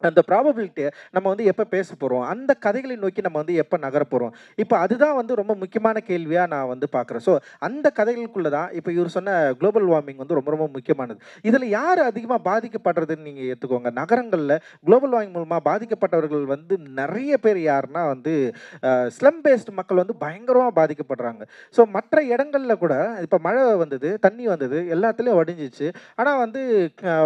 அந்த ப்ராபபிலிட்டியை நம்ம வந்து எப்போ பேச போகிறோம், அந்த கதைகளை நோக்கி நம்ம வந்து எப்போ நகர போகிறோம்? இப்போ அதுதான் வந்து ரொம்ப முக்கியமான கேள்வியாக நான் வந்து பார்க்குறேன். ஸோ அந்த கதைகளுக்குள்ளே தான் இப்போ இவர் சொன்ன குளோபல் வார்மிங் வந்து ரொம்ப ரொம்ப முக்கியமானது. இதில் யார் அதிகமாக பாதிக்கப்படுறதுன்னு நீங்கள் எடுத்துக்கோங்க. நகரங்களில் குளோபல் வார்மிங் மூலமாக பாதிக்கப்பட்டவர்கள் வந்து நிறைய பேர் யாருன்னா வந்து ஸ்லம் பேஸ்டு மக்கள் வந்து பயங்கரமாக பாதிக்கப்படுறாங்க. ஸோ மற்ற இடங்களில் கூட இப்போ மழை வந்தது, தண்ணி வந்தது, எல்லாத்துலேயும் வடிஞ்சிச்சு. ஆனால் வந்து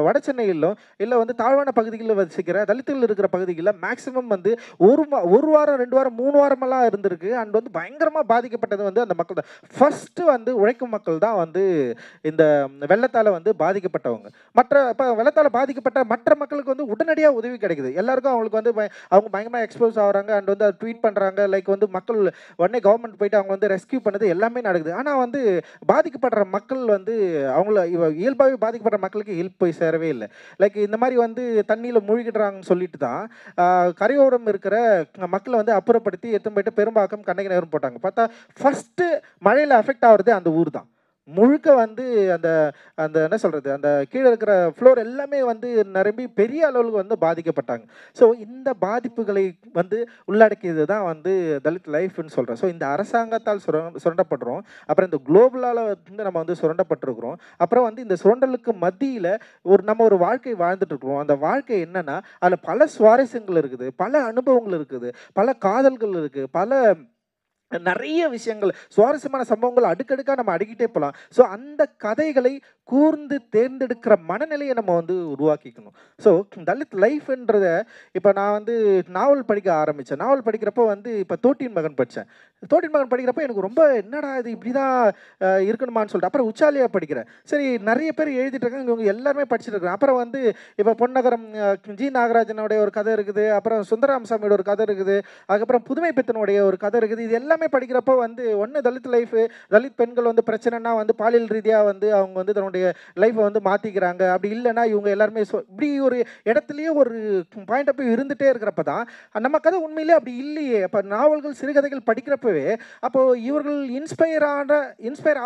வட சென்னையிலும் இல்லை வந்து தாழ்வான பகுதிகளில் வசிக்கிற தலித்துகள் இருக்கிற பகுதிகளில் மேக்ஸிமம் வந்து ஒரு வாரம் 2 வாரம் 3 வாரமெல்லாம் இருந்திருக்கு. அண்ட் வந்து பயங்கரமாக பாதிக்கப்பட்டது வந்து அந்த மக்கள் தான். ஃபர்ஸ்ட் வந்து உழைக்கும் மக்கள் தான் வந்து இந்த வெள்ளத்தால் வந்து பாதிக்கப்பட்டவங்க. இப்போ வெள்ளத்தால் பாதிக்கப்பட்ட மற்ற மக்களுக்கு வந்து உடனடியாக உதவி கிடைக்குது. எல்லாருக்கும் அவங்களுக்கு வந்து அவங்க பயங்கரமாக எக்ஸ்போஸ் ஆகிறாங்க. அண்ட் வந்து அதை ட்வீட் பண்ணுறாங்க. லைக் வந்து மக்கள் உடனே கவர்மெண்ட் போயிட்டு அவங்க வந்து ரெஸ்கியூ பண்ணது எல்லாமே நடக்குது. ஆனால் வந்து பாதிக்கப்படுற மக்கள் வந்து அவங்கள இயல்பாகவே பாதிக்கப்படுற மக்களுக்கு ஹெல்ப் போய் சேரவே இல்லை. லைக் இந்த மாதிரி வந்து தண்ணியில் மூழ்கிடுறாங்கன்னு சொல்லிட்டு தான் கரையோரம் இருக்கிற மக்களை வந்து அப்புறப்படுத்தி எடுத்து போயிட்டு பெரும்பாக்கம், கண்ணகி நகரம் போட்டாங்க. பார்த்தா ஃபர்ஸ்ட் மழையில் அஃபெக்ட் ஆகிறது அந்த ஊர் தான். முழுக்க வந்து அந்த அந்த என்ன சொல்கிறது, அந்த கீழே இருக்கிற ஃப்ளோர் எல்லாமே வந்து நிரம்பி பெரிய அளவுக்கு வந்து பாதிக்கப்பட்டாங்க. ஸோ இந்த பாதிப்புகளை வந்து உள்ளடக்கியது தான் வந்து தலித் லைஃப்னு சொல்கிறேன். ஸோ இந்த அரசாங்கத்தால் சுரண்டப்படுறோம். அப்புறம் இந்த குளோபலால் வந்து நம்ம வந்து சுரண்டப்பட்டிருக்கிறோம். அப்புறம் வந்து இந்த சுரண்டலுக்கு மத்தியில் நம்ம ஒரு வாழ்க்கை வாழ்ந்துட்டுருக்குறோம். அந்த வாழ்க்கை என்னென்னா அதில் பல சுவாரஸ்யங்கள் இருக்குது, பல அனுபவங்கள் இருக்குது, பல காதல்கள் இருக்குது, பல நிறைய விஷயங்கள், சுவாரஸ்யமான சம்பவங்கள் அடுக்கடுக்காக நம்ம அடுக்கிட்டே போகலாம். ஸோ அந்த கதைகளை கூர்ந்து தேர்ந்தெடுக்கிற மனநிலையை நம்ம வந்து உருவாக்கிக்கணும். ஸோ தலித் லைஃப்ன்றத இப்போ நான் வந்து நாவல் படிக்க ஆரம்பித்தேன். நாவல் படிக்கிறப்போ வந்து இப்போ தோட்டின் மகன் படித்தேன். தோட்டின் மகன் படிக்கிறப்போ எனக்கு ரொம்ப என்னடா இது இப்படி தான் இருக்கணுமான்னு சொல்லிட்டு அப்புறம் உச்சாலியாக படிக்கிறேன். சரி நிறைய பேர் எழுதிட்டு இருக்காங்க, இவங்க எல்லாருமே படிச்சுட்டு இருக்காங்க. அப்புறம் வந்து இப்போ பொன்னகரம் ஜி நாகராஜனுடைய ஒரு கதை இருக்குது, அப்புறம் சுந்தரராமசாமியோட ஒரு கதை இருக்குது, அதுக்கப்புறம் புதுமை பித்தனுடைய ஒரு கதை இருக்குது. இது எல்லாமே படிக்கிறப்போ வந்து ஒன்று தலித் லைஃபு, தலித் பெண்கள் வந்து பிரச்சனைனா வந்து பாலியல் ரீதியாக வந்து அவங்க வந்து தன்னுடைய லைஃப்பை வந்து மாற்றிக்கிறாங்க, அப்படி இல்லைன்னா இவங்க எல்லாருமே இப்படி ஒரு இடத்துலையே ஒரு பாயிண்ட் ஆஃப் வியூ இருந்துகிட்டே இருக்கிறப்ப தான் நம்ம கதை உண்மையிலே அப்படி இல்லையே. அப்போ நாவல்கள் சிறுகதைகள் படிக்கிறப்பவே அப்போது இவர்கள் இன்ஸ்பயர்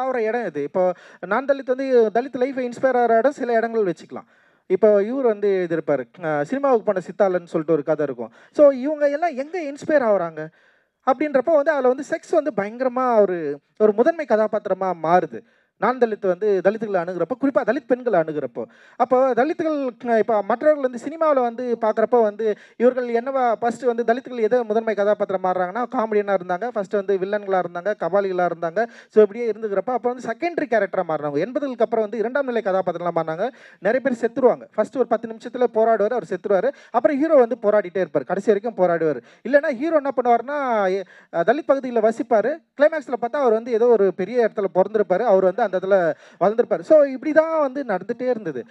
ஆகிற இடம் இது. இப்போ நான் தலித் வந்து தலித் லைஃப்பை இன்ஸ்பயர் ஆகிற இடம் சில இடங்கள் வச்சுக்கலாம். இப்போ இவர் வந்து எழுதியிருப்பார், சினிமாவுக்கு போன சித்தாளன்னு சொல்லிட்டு ஒரு கதை இருக்கும். ஸோ இவங்க எல்லாம் எங்கே இன்ஸ்பயர் ஆகுறாங்க அப்படின்றப்போ வந்து அதில் வந்து செக்ஸ் வந்து பயங்கரமாக ஒரு முதன்மை கதாபாத்திரமாக மாறுது. நான் தலித் வந்து தலித்துகளை அணுகிறப்போ, குறிப்பாக தலித் பெண்களை அணுகிறப்போ, அப்போ தலித்துகள் இப்போ மற்றவர்கள் வந்து சினிமாவில் வந்து பார்க்குறப்போ வந்து இவர்கள் என்னவா ஃபஸ்ட்டு வந்து தலித்துகள் எதை முதன்மை கதாபாத்திரம் மாறுறாங்கன்னா காமெடியனாக இருந்தாங்க, ஃபஸ்ட்டு வந்து வில்லன்களாக இருந்தாங்க, கபாலிகளாக இருந்தாங்க. ஸோ இப்படியே இருந்துக்கிறப்ப அப்போ வந்து செகண்டரி கேரக்டராக மாறினாங்க. 80களுக்கு அப்புறம் வந்து இரண்டாம் நிலை கதாபாத்திரம்லாம் மாறினாங்க. நிறைய பேர் செத்துருவாங்க. ஃபஸ்ட்டு ஒரு 10 நிமிஷத்தில் போராடுவார், அவர் செத்துருவார். அப்புறம் ஹீரோ வந்து போராடிட்டே இருப்பார், கடைசி வரைக்கும் போராடுவார். இல்லைனா ஹீரோ என்ன பண்ணுவார்னா தலித் பகுதியில் வசிப்பார், கிளைமேக்ஸில் பார்த்தா அவர் வந்து ஏதோ ஒரு பெரிய இடத்துல பிறந்திருப்பார், அவர் வந்து அந்த இடத்துல வளர்ந்துருப்பார். ஸோ இப்படி தான் வந்து நடந்துகிட்டே இருந்தது.